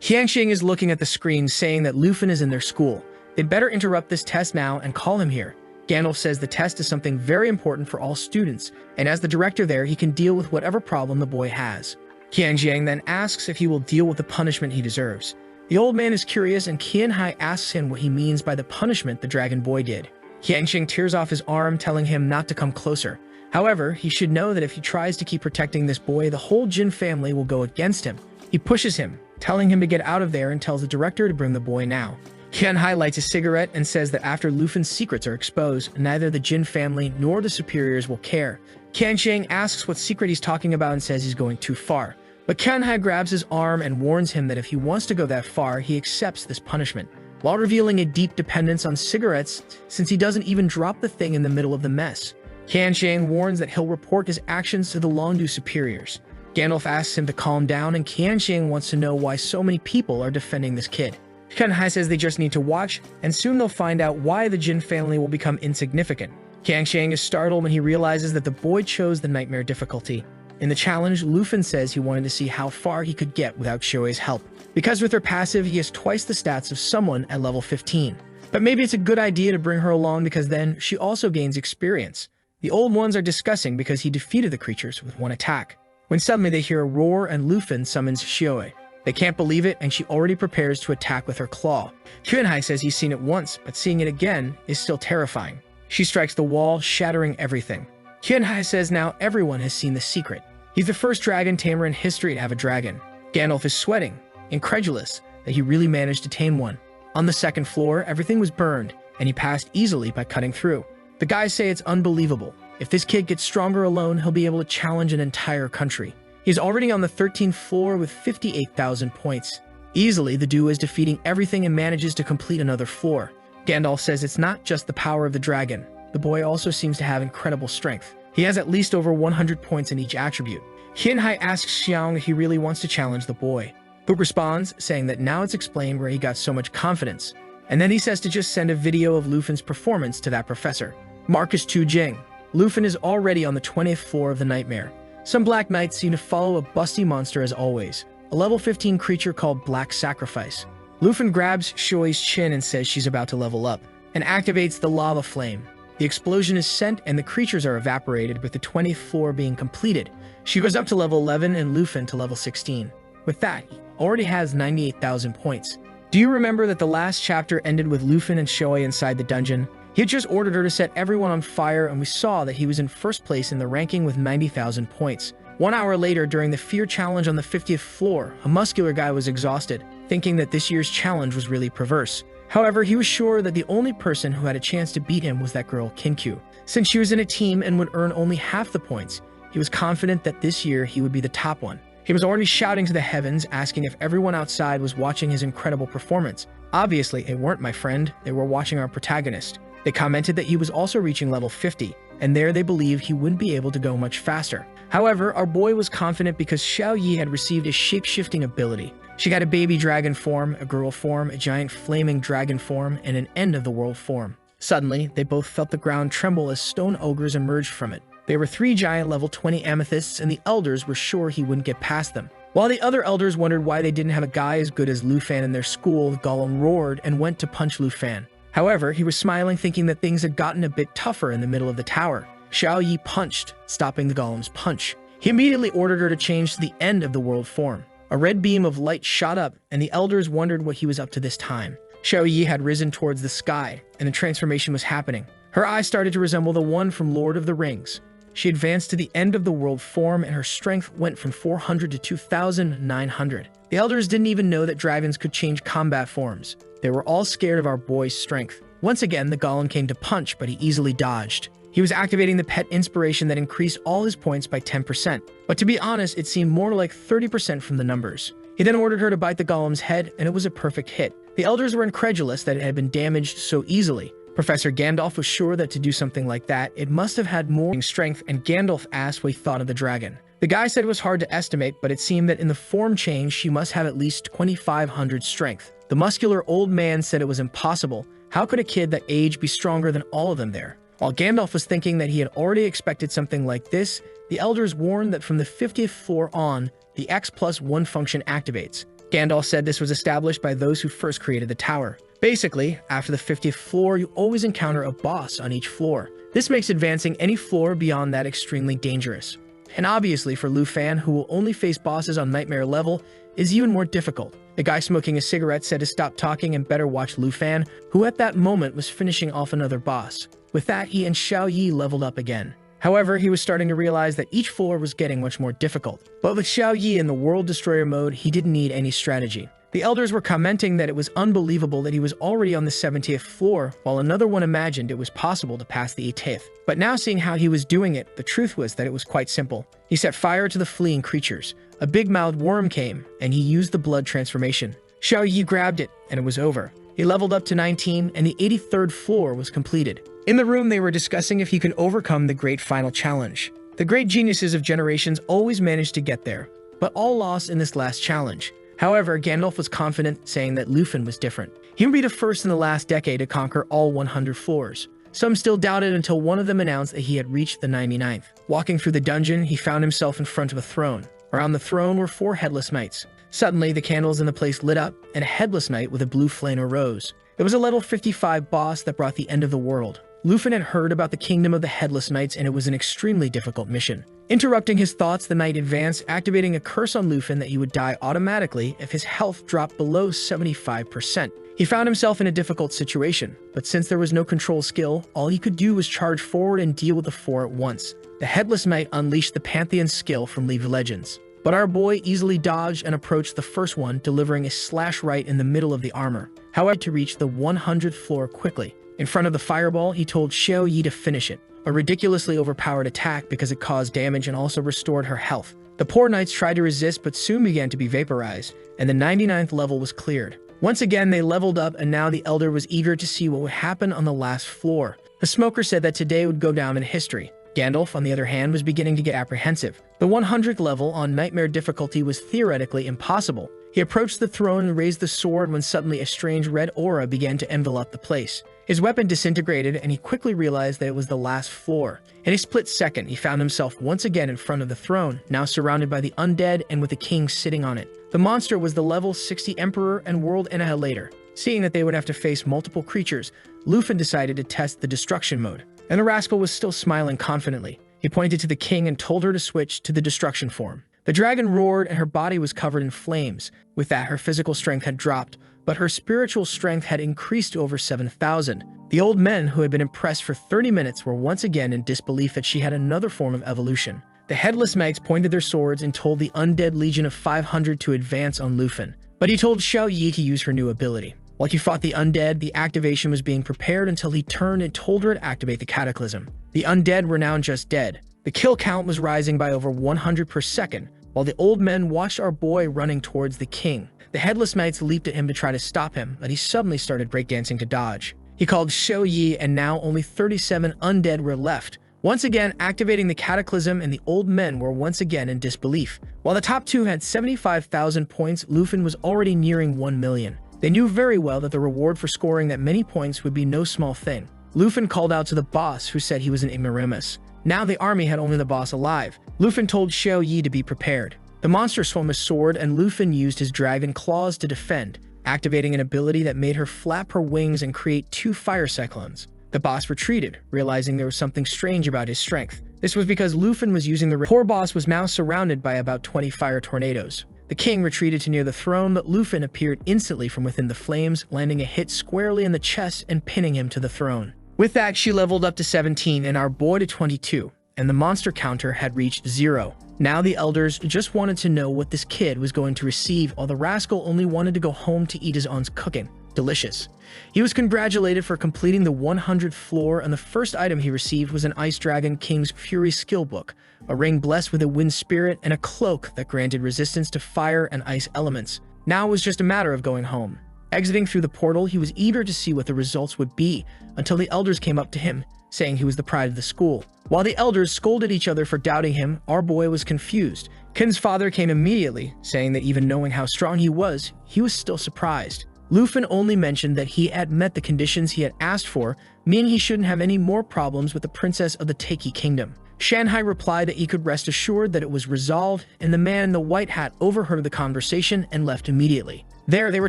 Qiangxiang is looking at the screen, saying that Lufin is in their school. They'd better interrupt this test now and call him here. Gandalf says the test is something very important for all students, and as the director there, he can deal with whatever problem the boy has. Qiangxiang then asks if he will deal with the punishment he deserves. The old man is curious, and Qianhai asks him what he means by the punishment the dragon boy did. Qiangxiang tears off his arm, telling him not to come closer. However, he should know that if he tries to keep protecting this boy, the whole Jin family will go against him. He pushes him, telling him to get out of there, and tells the director to bring the boy now. Qianhai lights a cigarette and says that after Lufin's secrets are exposed, neither the Jin family nor the superiors will care. Qiangxiang asks what secret he's talking about and says he's going too far. But Qianhai grabs his arm and warns him that if he wants to go that far, he accepts this punishment, while revealing a deep dependence on cigarettes since he doesn't even drop the thing in the middle of the mess. Qiangxiang warns that he'll report his actions to the Longdu superiors. Gandalf asks him to calm down, and Qiangxiang wants to know why so many people are defending this kid. Qianhai says they just need to watch, and soon they'll find out why the Jin family will become insignificant. Qiangxiang is startled when he realizes that the boy chose the nightmare difficulty. In the challenge, Lufin says he wanted to see how far he could get without Xiaowei's help, because with her passive, he has twice the stats of someone at level 15. But maybe it's a good idea to bring her along because then she also gains experience. The old ones are discussing because he defeated the creatures with one attack, when suddenly they hear a roar and Lufin summons Xiaowei. They can't believe it, and she already prepares to attack with her claw. Kyunhai says he's seen it once, but seeing it again is still terrifying. She strikes the wall, shattering everything. Kyunhai says now everyone has seen the secret. He's the first dragon tamer in history to have a dragon. Gandalf is sweating, incredulous that he really managed to tame one. On the second floor, everything was burned, and he passed easily by cutting through. The guys say it's unbelievable. If this kid gets stronger alone, he'll be able to challenge an entire country. He's already on the 13th floor with 58,000 points. Easily, the duo is defeating everything and manages to complete another floor. Gandalf says it's not just the power of the dragon. The boy also seems to have incredible strength. He has at least over 100 points in each attribute. Hyunhai asks Xiang if he really wants to challenge the boy. Book responds, saying that now it's explained where he got so much confidence. And then he says to just send a video of Lufan's performance to that professor. Marcus Tu Jing. Lufan is already on the 20th floor of the nightmare. Some Black Knights seem to follow a busty monster as always, a level 15 creature called Black Sacrifice. Lufan grabs Shoi's chin and says she's about to level up, and activates the lava flame. The explosion is sent and the creatures are evaporated, with the 20th floor being completed. She goes up to level 11 and Lufan to level 16. With that, he already has 98,000 points. Do you remember that the last chapter ended with Lufan and Shoi inside the dungeon? He had just ordered her to set everyone on fire, and we saw that he was in first place in the ranking with 90,000 points. 1 hour later, during the fear challenge on the 50th floor, a muscular guy was exhausted, thinking that this year's challenge was really perverse. However, he was sure that the only person who had a chance to beat him was that girl, Kinkyu. Since she was in a team and would earn only half the points, he was confident that this year he would be the top one. He was already shouting to the heavens, asking if everyone outside was watching his incredible performance. Obviously, they weren't, my friend. They were watching our protagonist. They commented that he was also reaching level 50, and there they believed he wouldn't be able to go much faster. However, our boy was confident because Xiao Yi had received a shape-shifting ability. She got a baby dragon form, a girl form, a giant flaming dragon form, and an end-of-the-world form. Suddenly, they both felt the ground tremble as stone ogres emerged from it. They were 3 giant level 20 amethysts, and the elders were sure he wouldn't get past them. While the other elders wondered why they didn't have a guy as good as Lufan in their school, the golem roared and went to punch Lufan. However, he was smiling, thinking that things had gotten a bit tougher in the middle of the tower. Xiao Yi punched, stopping the golem's punch. He immediately ordered her to change to the end-of-the-world form. A red beam of light shot up, and the elders wondered what he was up to this time. Xiao Yi had risen towards the sky, and the transformation was happening. Her eyes started to resemble the one from Lord of the Rings. She advanced to the end-of-the-world form, and her strength went from 400 to 2,900. The elders didn't even know that dragons could change combat forms. They were all scared of our boy's strength. Once again, the golem came to punch, but he easily dodged. He was activating the pet inspiration that increased all his points by 10%. But to be honest, it seemed more like 30% from the numbers. He then ordered her to bite the golem's head, and it was a perfect hit. The elders were incredulous that it had been damaged so easily. Professor Gandalf was sure that to do something like that, it must have had more strength, and Gandalf asked what he thought of the dragon. The guy said it was hard to estimate, but it seemed that in the form change, she must have at least 2,500 strength. The muscular old man said it was impossible. How could a kid that age be stronger than all of them there? While Gandalf was thinking that he had already expected something like this, the elders warned that from the 50th floor on, the X+1 function activates. Gandalf said this was established by those who first created the tower. Basically, after the 50th floor, you always encounter a boss on each floor. This makes advancing any floor beyond that extremely dangerous. And obviously for Lufan, who will only face bosses on nightmare level, is even more difficult. The guy smoking a cigarette said to stop talking and better watch Lufan, who at that moment was finishing off another boss. With that, he and Xiao Yi leveled up again. However, he was starting to realize that each floor was getting much more difficult. But with Xiao Yi in the World Destroyer mode, he didn't need any strategy. The elders were commenting that it was unbelievable that he was already on the 70th floor, while another one imagined it was possible to pass the 80th. But now seeing how he was doing it, the truth was that it was quite simple. He set fire to the fleeing creatures. A big-mouthed worm came, and he used the blood transformation. Xiao Yi grabbed it, and it was over. He leveled up to 19, and the 83rd floor was completed. In the room, they were discussing if he could overcome the great final challenge. The great geniuses of generations always managed to get there, but all lost in this last challenge. However, Gandalf was confident, saying that Lufan was different. He would be the first in the last decade to conquer all 100 floors. Some still doubted until one of them announced that he had reached the 99th. Walking through the dungeon, he found himself in front of a throne. Around the throne were 4 headless knights. Suddenly, the candles in the place lit up, and a headless knight with a blue flame arose. It was a level 55 boss that brought the end of the world. Lufan had heard about the kingdom of the headless knights, and it was an extremely difficult mission. Interrupting his thoughts, the knight advanced, activating a curse on Lufin that he would die automatically if his health dropped below 75%. He found himself in a difficult situation, but since there was no control skill, all he could do was charge forward and deal with the 4 at once. The Headless Knight unleashed the Pantheon skill from League of Legends, but our boy easily dodged and approached the first one, delivering a slash right in the middle of the armor. However, to reach the 100th floor quickly. In front of the fireball, he told Xiao Yi to finish it, a ridiculously overpowered attack because it caused damage and also restored her health. The poor knights tried to resist but soon began to be vaporized, and the 99th level was cleared. Once again, they leveled up, and now the Elder was eager to see what would happen on the last floor. The Smoker said that today would go down in history. Gandalf, on the other hand, was beginning to get apprehensive. The 100th level on Nightmare difficulty was theoretically impossible. He approached the throne and raised the sword when suddenly a strange red aura began to envelop the place. His weapon disintegrated, and he quickly realized that it was the last floor. In a split second, he found himself once again in front of the throne, now surrounded by the undead and with the king sitting on it. The monster was the level 60 Emperor and World Annihilator. Seeing that they would have to face multiple creatures, Lufin decided to test the destruction mode. And the rascal was still smiling confidently. He pointed to the king and told her to switch to the destruction form. The dragon roared and her body was covered in flames. With that, her physical strength had dropped, but her spiritual strength had increased to over 7,000. The old men who had been impressed for 30 minutes were once again in disbelief that she had another form of evolution. The Headless Knights pointed their swords and told the undead legion of 500 to advance on Lufin, but he told Xiao Yi to use her new ability. While he fought the undead, the activation was being prepared until he turned and told her to activate the Cataclysm. The undead were now just dead. The kill count was rising by over 100 per second, while the old men watched our boy running towards the king. The Headless Knights leaped at him to try to stop him, but he suddenly started breakdancing to dodge. He called Xiao Yi, and now only 37 undead were left, once again activating the Cataclysm, and the old men were once again in disbelief. While the top two had 75,000 points, Lufin was already nearing 1 million. They knew very well that the reward for scoring that many points would be no small thing. Lufin called out to the boss, who said he was an ignoramus. Now the army had only the boss alive. Lufin told Xiao Yi to be prepared. The monster swung a sword, and Lufin used his dragon claws to defend, activating an ability that made her flap her wings and create 2 fire cyclones. The boss retreated, realizing there was something strange about his strength. This was because Lufin was using the poor boss was now surrounded by about 20 fire tornadoes. The king retreated to near the throne, but Lufin appeared instantly from within the flames, landing a hit squarely in the chest and pinning him to the throne. With that, she leveled up to 17 and our boy to 22, and the monster counter had reached 0. Now the elders just wanted to know what this kid was going to receive, while the rascal only wanted to go home to eat his aunt's cooking. Delicious. He was congratulated for completing the 100th floor, and the first item he received was an Ice Dragon King's Fury skill book, a ring blessed with a wind spirit, and a cloak that granted resistance to fire and ice elements. Now it was just a matter of going home. Exiting through the portal, he was eager to see what the results would be, until the elders came up to him, saying he was the pride of the school. While the elders scolded each other for doubting him, our boy was confused. Kin's father came immediately, saying that even knowing how strong he was still surprised. Lufin only mentioned that he had met the conditions he had asked for, meaning he shouldn't have any more problems with the princess of the Taiki kingdom. Shanghai replied that he could rest assured that it was resolved, and the man in the white hat overheard the conversation and left immediately. There, they were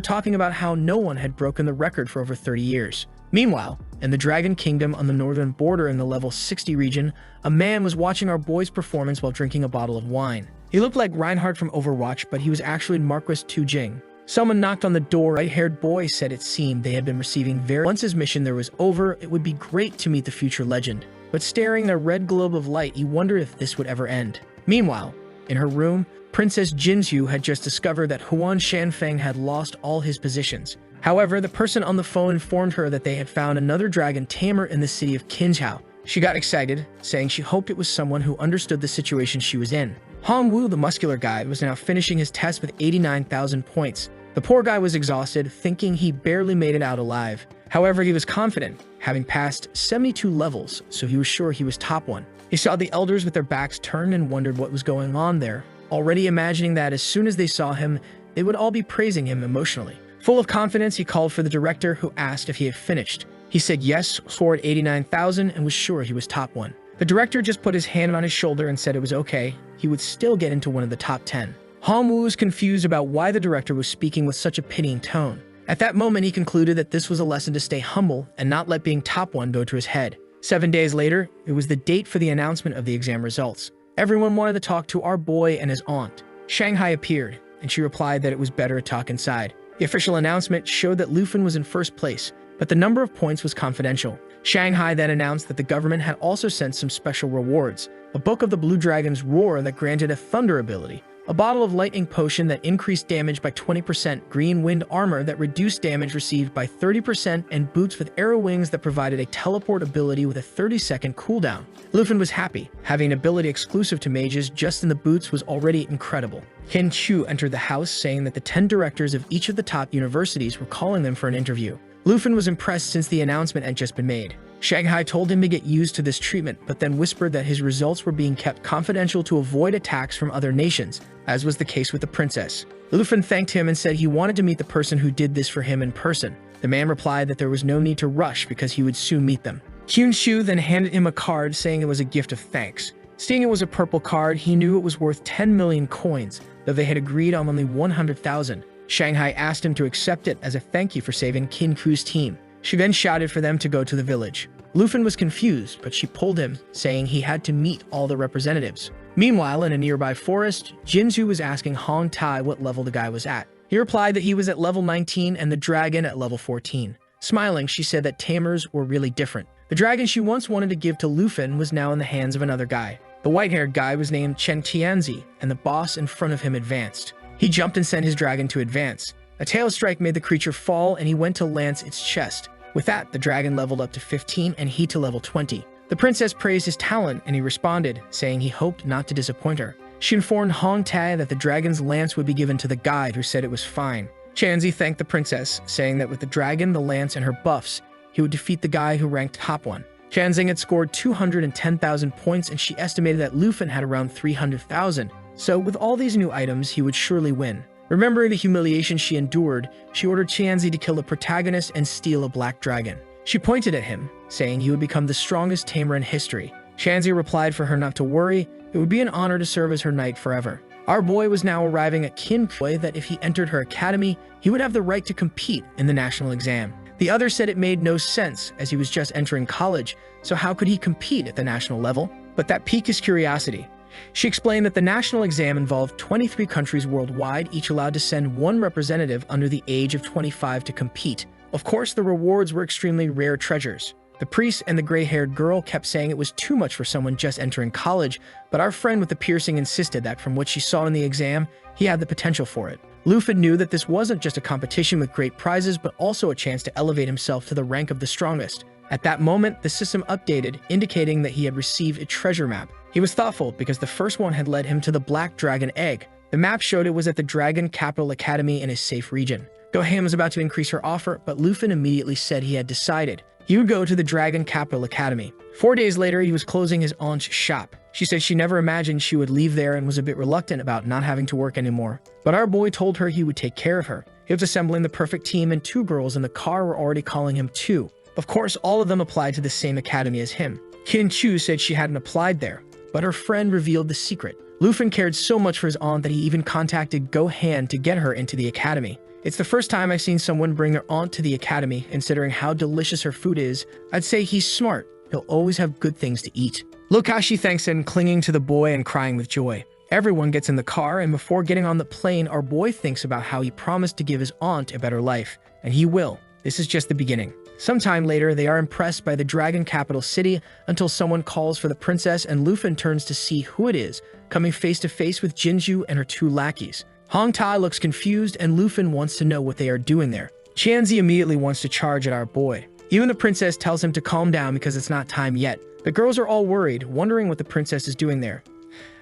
talking about how no one had broken the record for over 30 years. Meanwhile, in the Dragon Kingdom on the northern border in the level 60 region, a man was watching our boy's performance while drinking a bottle of wine. He looked like Reinhardt from Overwatch, but he was actually Marquis Tu Jing. Someone knocked on the door. White-haired boy said it seemed they had been receiving once his mission there was over, it would be great to meet the future legend. But staring at a red globe of light, he wondered if this would ever end. Meanwhile, in her room, Princess Jinzhu had just discovered that Huan Shanfeng had lost all his positions. However, the person on the phone informed her that they had found another dragon tamer in the city of Qinzhou. She got excited, saying she hoped it was someone who understood the situation she was in. Hong Wu, the muscular guy, was now finishing his test with 89,000 points. The poor guy was exhausted, thinking he barely made it out alive. However, he was confident, having passed 72 levels, so he was sure he was top 1. He saw the elders with their backs turned and wondered what was going on there, already imagining that as soon as they saw him, they would all be praising him emotionally. Full of confidence, he called for the director, who asked if he had finished. He said yes, scored 89,000, and was sure he was top 1. The director just put his hand on his shoulder and said it was okay, he would still get into one of the top 10. Han Wu was confused about why the director was speaking with such a pitying tone. At that moment, he concluded that this was a lesson to stay humble and not let being top 1 go to his head. 7 days later, it was the date for the announcement of the exam results. Everyone wanted to talk to our boy and his aunt. Shanghai appeared, and she replied that it was better to talk inside. The official announcement showed that Lufin was in first place, but the number of points was confidential. Shanghai then announced that the government had also sent some special rewards: a book of the Blue Dragon's Roar that granted a thunder ability, a bottle of lightning potion that increased damage by 20%, green wind armor that reduced damage received by 30%, and boots with arrow wings that provided a teleport ability with a 30-second cooldown. Lufin was happy. Having an ability exclusive to mages just in the boots was already incredible. Ken Chu entered the house saying that the 10 directors of each of the top universities were calling them for an interview. Lufin was impressed since the announcement had just been made. Shanghai told him to get used to this treatment, but then whispered that his results were being kept confidential to avoid attacks from other nations, as was the case with the princess. Lufin thanked him and said he wanted to meet the person who did this for him in person. The man replied that there was no need to rush because he would soon meet them. Kyun Shu then handed him a card saying it was a gift of thanks. Seeing it was a purple card, he knew it was worth 10 million coins, though they had agreed on only 100,000. Shanghai asked him to accept it as a thank you for saving Kin Ku's team. She then shouted for them to go to the village. Lufin was confused, but she pulled him, saying he had to meet all the representatives. Meanwhile, in a nearby forest, Jinzhu was asking Hong Tai what level the guy was at. He replied that he was at level 19 and the dragon at level 14. Smiling, she said that tamers were really different. The dragon she once wanted to give to Lufin was now in the hands of another guy. The white-haired guy was named Chen Tianzi, and the boss in front of him advanced. He jumped and sent his dragon to advance. A tail strike made the creature fall, and he went to lance its chest. With that, the dragon leveled up to 15 and he to level 20. The princess praised his talent, and he responded, saying he hoped not to disappoint her. She informed Hong Tai that the dragon's lance would be given to the guide, who said it was fine. Chanzi thanked the princess, saying that with the dragon, the lance, and her buffs, he would defeat the guy who ranked top 1. Chanzing had scored 210,000 points, and she estimated that Lufin had around 300,000. So with all these new items, he would surely win. Remembering the humiliation she endured, she ordered Chanzi to kill the protagonist and steal a black dragon. She pointed at him, saying he would become the strongest tamer in history. Chanzi replied for her not to worry, it would be an honor to serve as her knight forever. Our boy was now arriving at Kinpui that if he entered her academy, he would have the right to compete in the national exam. The other said it made no sense, as he was just entering college, so how could he compete at the national level? But that piqued his curiosity. She explained that the national exam involved 23 countries worldwide, each allowed to send one representative under the age of 25 to compete. Of course, the rewards were extremely rare treasures. The priest and the gray-haired girl kept saying it was too much for someone just entering college, but our friend with the piercing insisted that from what she saw in the exam, he had the potential for it. Lufin knew that this wasn't just a competition with great prizes, but also a chance to elevate himself to the rank of the strongest. At that moment, the system updated, indicating that he had received a treasure map. He was thoughtful because the first one had led him to the Black Dragon Egg. The map showed it was at the Dragon Capital Academy in a safe region. Gohan was about to increase her offer, but Lufin immediately said he had decided. He would go to the Dragon Capital Academy. 4 days later, he was closing his aunt's shop. She said she never imagined she would leave there and was a bit reluctant about not having to work anymore. But our boy told her he would take care of her. He was assembling the perfect team, and 2 girls in the car were already calling him Two. Of course, all of them applied to the same academy as him. Kin Chu said she hadn't applied there, but her friend revealed the secret. Lufin cared so much for his aunt that he even contacted Gohan to get her into the academy. It's the first time I've seen someone bring their aunt to the academy. Considering how delicious her food is, I'd say he's smart. He'll always have good things to eat. Look how she thanks him, clinging to the boy and crying with joy. Everyone gets in the car, and before getting on the plane, our boy thinks about how he promised to give his aunt a better life. And he will. This is just the beginning. Sometime later, they are impressed by the Dragon Capital City until someone calls for the princess, and Lufin turns to see who it is, coming face to face with Jinzhu and her 2 lackeys. Hong Tai looks confused, and Lufin wants to know what they are doing there. Chanzi immediately wants to charge at our boy. Even the princess tells him to calm down because it's not time yet. The girls are all worried, wondering what the princess is doing there.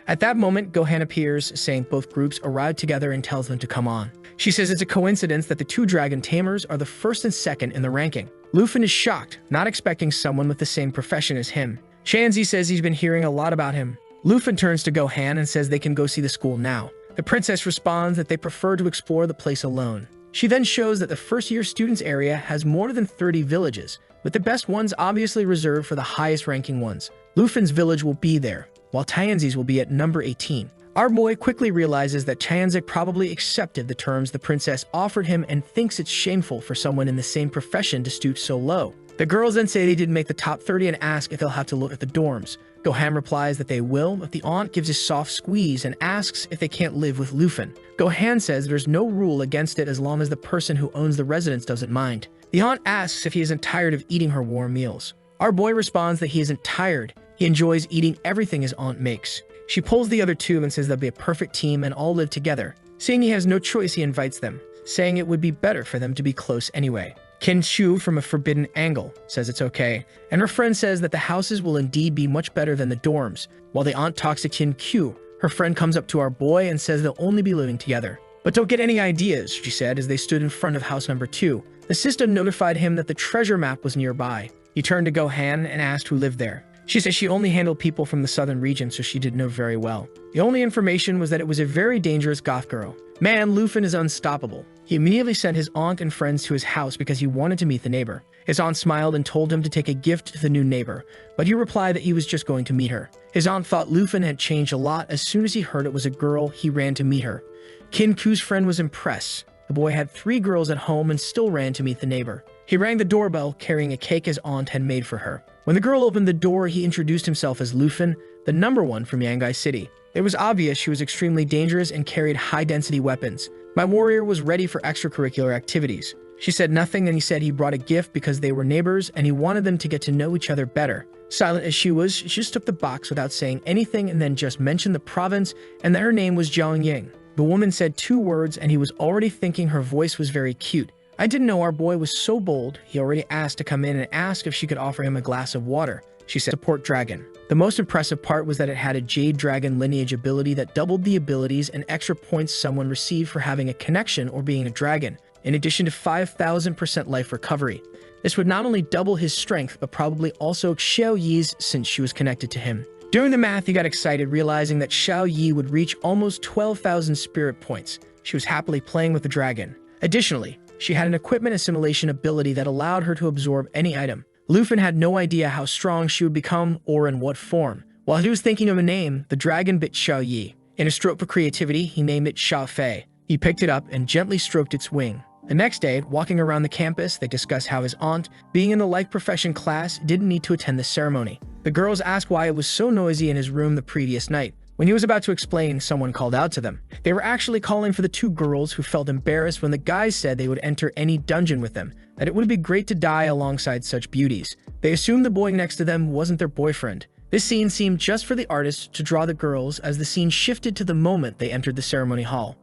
At that moment, Gohan appears, saying both groups arrived together and tells them to come on. She says it's a coincidence that the 2 dragon tamers are the first and second in the ranking. Lufin is shocked, not expecting someone with the same profession as him. Chanzi says he's been hearing a lot about him. Lufin turns to Gohan and says they can go see the school now. The princess responds that they prefer to explore the place alone. She then shows that the first-year students area has more than 30 villages, with the best ones obviously reserved for the highest-ranking ones. Lufin's village will be there, while Tianzi's will be at number 18. Our boy quickly realizes that Tianzi probably accepted the terms the princess offered him and thinks it's shameful for someone in the same profession to stoop so low. The girls then say they didn't make the top 30 and ask if they'll have to look at the dorms. Gohan replies that they will, but the aunt gives a soft squeeze and asks if they can't live with Luffy. Gohan says there's no rule against it as long as the person who owns the residence doesn't mind. The aunt asks if he isn't tired of eating her warm meals. Our boy responds that he isn't tired. He enjoys eating everything his aunt makes. She pulls the other two and says they'll be a perfect team and all live together. Seeing he has no choice, he invites them, saying it would be better for them to be close anyway. Kin Chu, from a forbidden angle, says it's okay, and her friend says that the houses will indeed be much better than the dorms. While the aunt talks to Kin Q, her friend comes up to our boy and says they'll only be living together. But don't get any ideas, she said as they stood in front of house number 2. The sister notified him that the treasure map was nearby. He turned to Gohan and asked who lived there. She said she only handled people from the southern region, so she didn't know very well. The only information was that it was a very dangerous goth girl. Man, Luffy is unstoppable. He immediately sent his aunt and friends to his house because he wanted to meet the neighbor. His aunt smiled and told him to take a gift to the new neighbor, but he replied that he was just going to meet her. His aunt thought Luffy had changed a lot. As soon as he heard it was a girl, he ran to meet her. Kin Ku's friend was impressed. The boy had 3 girls at home and still ran to meet the neighbor. He rang the doorbell carrying a cake his aunt had made for her. When the girl opened the door, he introduced himself as Luffy, the #1 from Yangai City. It was obvious she was extremely dangerous and carried high-density weapons. My warrior was ready for extracurricular activities. She said nothing, and he said he brought a gift because they were neighbors and he wanted them to get to know each other better. Silent as she was, she just took the box without saying anything and then just mentioned the province and that her name was Jiangying. The woman said 2 words and he was already thinking her voice was very cute. I didn't know our boy was so bold. He already asked to come in and asked if she could offer him a glass of water. She said, support dragon. The most impressive part was that it had a Jade Dragon lineage ability that doubled the abilities and extra points someone received for having a connection or being a dragon, in addition to 5,000% life recovery. This would not only double his strength, but probably also Xiao Yi's since she was connected to him. Doing the math, he got excited, realizing that Xiao Yi would reach almost 12,000 spirit points. She was happily playing with the dragon. Additionally, she had an equipment assimilation ability that allowed her to absorb any item. Luffy had no idea how strong she would become or in what form. While he was thinking of a name, the dragon bit Xiao Yi. In a stroke for creativity, he named it Xiao Fei. He picked it up and gently stroked its wing. The next day, walking around the campus, they discussed how his aunt, being in the like profession class, didn't need to attend the ceremony. The girls asked why it was so noisy in his room the previous night. When he was about to explain, someone called out to them. They were actually calling for the 2 girls who felt embarrassed when the guys said they would enter any dungeon with them, that it would be great to die alongside such beauties. They assumed the boy next to them wasn't their boyfriend. This scene seemed just for the artist to draw the girls as the scene shifted to the moment they entered the ceremony hall.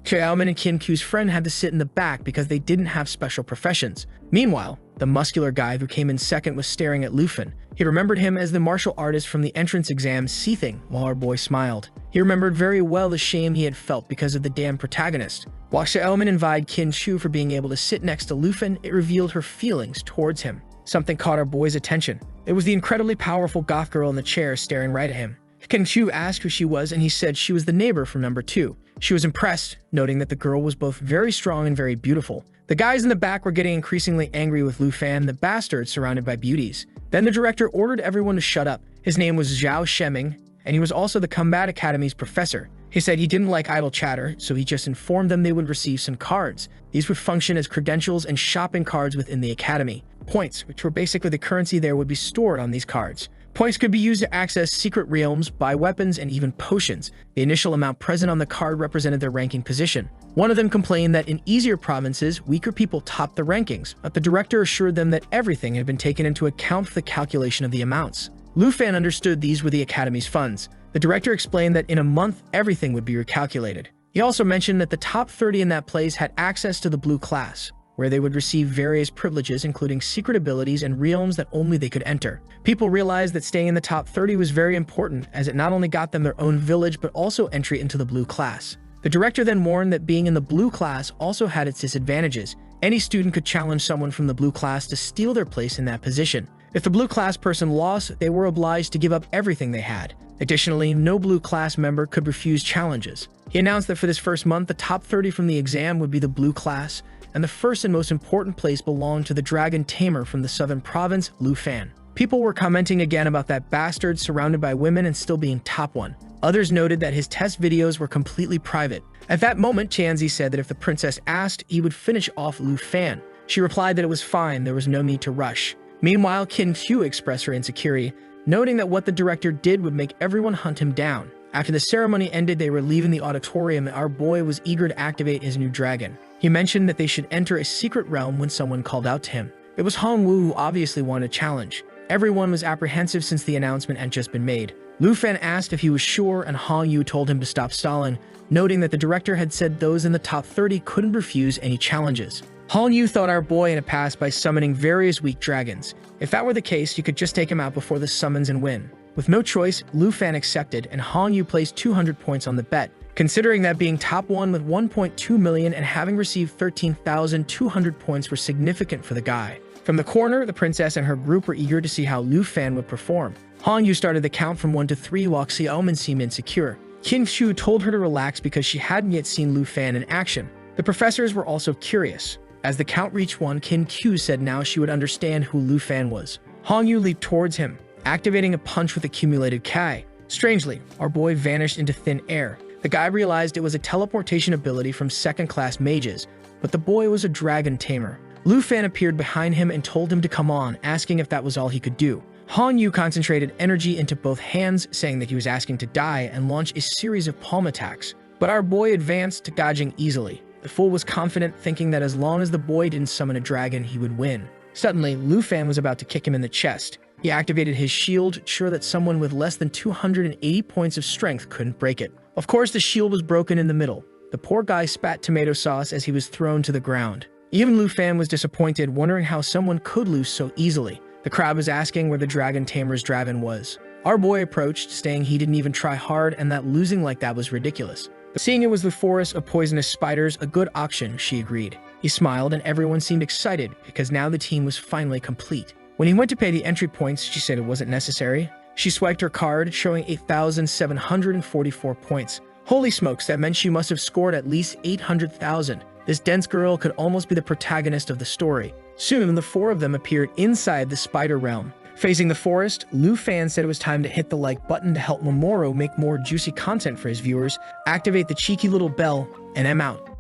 Xiaoman and Kin Q's friend had to sit in the back because they didn't have special professions. Meanwhile, the muscular guy who came in second was staring at Luffy. He remembered him as the martial artist from the entrance exam, seething while our boy smiled. He remembered very well the shame he had felt because of the damn protagonist. While Xiaoman invited Kin Chu for being able to sit next to Luffy, it revealed her feelings towards him. Something caught our boy's attention. It was the incredibly powerful goth girl in the chair staring right at him. Kin Chu asked who she was and he said she was the neighbor from number 2. She was impressed, noting that the girl was both very strong and very beautiful. The guys in the back were getting increasingly angry with Luffy and the bastard surrounded by beauties. Then the director ordered everyone to shut up. His name was Zhao Sheming, and he was also the Combat Academy's professor. He said he didn't like idle chatter, so he just informed them they would receive some cards. These would function as credentials and shopping cards within the academy. Points, which were basically the currency there, would be stored on these cards. Points could be used to access secret realms, buy weapons, and even potions. The initial amount present on the card represented their ranking position. One of them complained that in easier provinces, weaker people topped the rankings, but the director assured them that everything had been taken into account for the calculation of the amounts. Luffy understood these were the Academy's funds. The director explained that in a month, everything would be recalculated. He also mentioned that the top 30 in that place had access to the blue class, where they would receive various privileges including secret abilities and realms that only they could enter. People realized that staying in the top 30 was very important as it not only got them their own village but also entry into the blue class. The director then warned that being in the blue class also had its disadvantages. Any student could challenge someone from the blue class to steal their place in that position. If the blue class person lost, they were obliged to give up everything they had. Additionally, no blue class member could refuse challenges. He announced that for this first month, the top 30 from the exam would be the blue class, and the first and most important place belonged to the dragon tamer from the southern province, Luffy. People were commenting again about that bastard surrounded by women and still being top 1. Others noted that his test videos were completely private. At that moment, Chanzi said that if the princess asked, he would finish off Luffy. She replied that it was fine, there was no need to rush. Meanwhile, Kim Q expressed her insecurity, noting that what the director did would make everyone hunt him down. After the ceremony ended, they were leaving the auditorium and our boy was eager to activate his new dragon. He mentioned that they should enter a secret realm when someone called out to him. It was Hong Woo who obviously wanted a challenge. Everyone was apprehensive since the announcement had just been made. Lu Fan asked if he was sure and Hong Yu told him to stop stalling, noting that the director had said those in the top 30 couldn't refuse any challenges. Hong Yu thought our boy had passed by summoning various weak dragons. If that were the case, you could just take him out before the summons and win. With no choice, Lu Fan accepted and Hong Yu placed 200 points on the bet. Considering that being top 1 with 1.2 million and having received 13,200 points were significant for the guy. From the corner, the princess and her group were eager to see how Lu Fan would perform. Hong Yu started the count from 1 to 3 while Xiaomin seemed insecure. Qin Shu told her to relax because she hadn't yet seen Lu Fan in action. The professors were also curious. As the count reached 1, Qin Q said now she would understand who Lu Fan was. Hong Yu leaped towards him, activating a punch with accumulated Kai. Strangely, our boy vanished into thin air. The guy realized it was a teleportation ability from second-class mages, but the boy was a dragon tamer. Lu Fan appeared behind him and told him to come on, asking if that was all he could do. Hong Yu concentrated energy into both hands, saying that he was asking to die and launch a series of palm attacks. But our boy advanced, dodging easily. The fool was confident, thinking that as long as the boy didn't summon a dragon, he would win. Suddenly, Lu Fan was about to kick him in the chest. He activated his shield, sure that someone with less than 280 points of strength couldn't break it. Of course, the shield was broken in the middle. The poor guy spat tomato sauce as he was thrown to the ground. Even Lu Fan was disappointed, wondering how someone could lose so easily. The crowd was asking where the dragon tamer's dragon was. Our boy approached, saying he didn't even try hard and that losing like that was ridiculous. Seeing it was the forest of poisonous spiders, a good auction, she agreed. He smiled and everyone seemed excited because now the team was finally complete. When he went to pay the entry points, she said it wasn't necessary. She swiped her card, showing 8,744 points. Holy smokes, that meant she must have scored at least 800,000. This dense girl could almost be the protagonist of the story. Soon, the 4 of them appeared inside the spider realm. Facing the forest, Lu Fan said it was time to hit the like button to help Mamoru make more juicy content for his viewers, activate the cheeky little bell, and I'm out.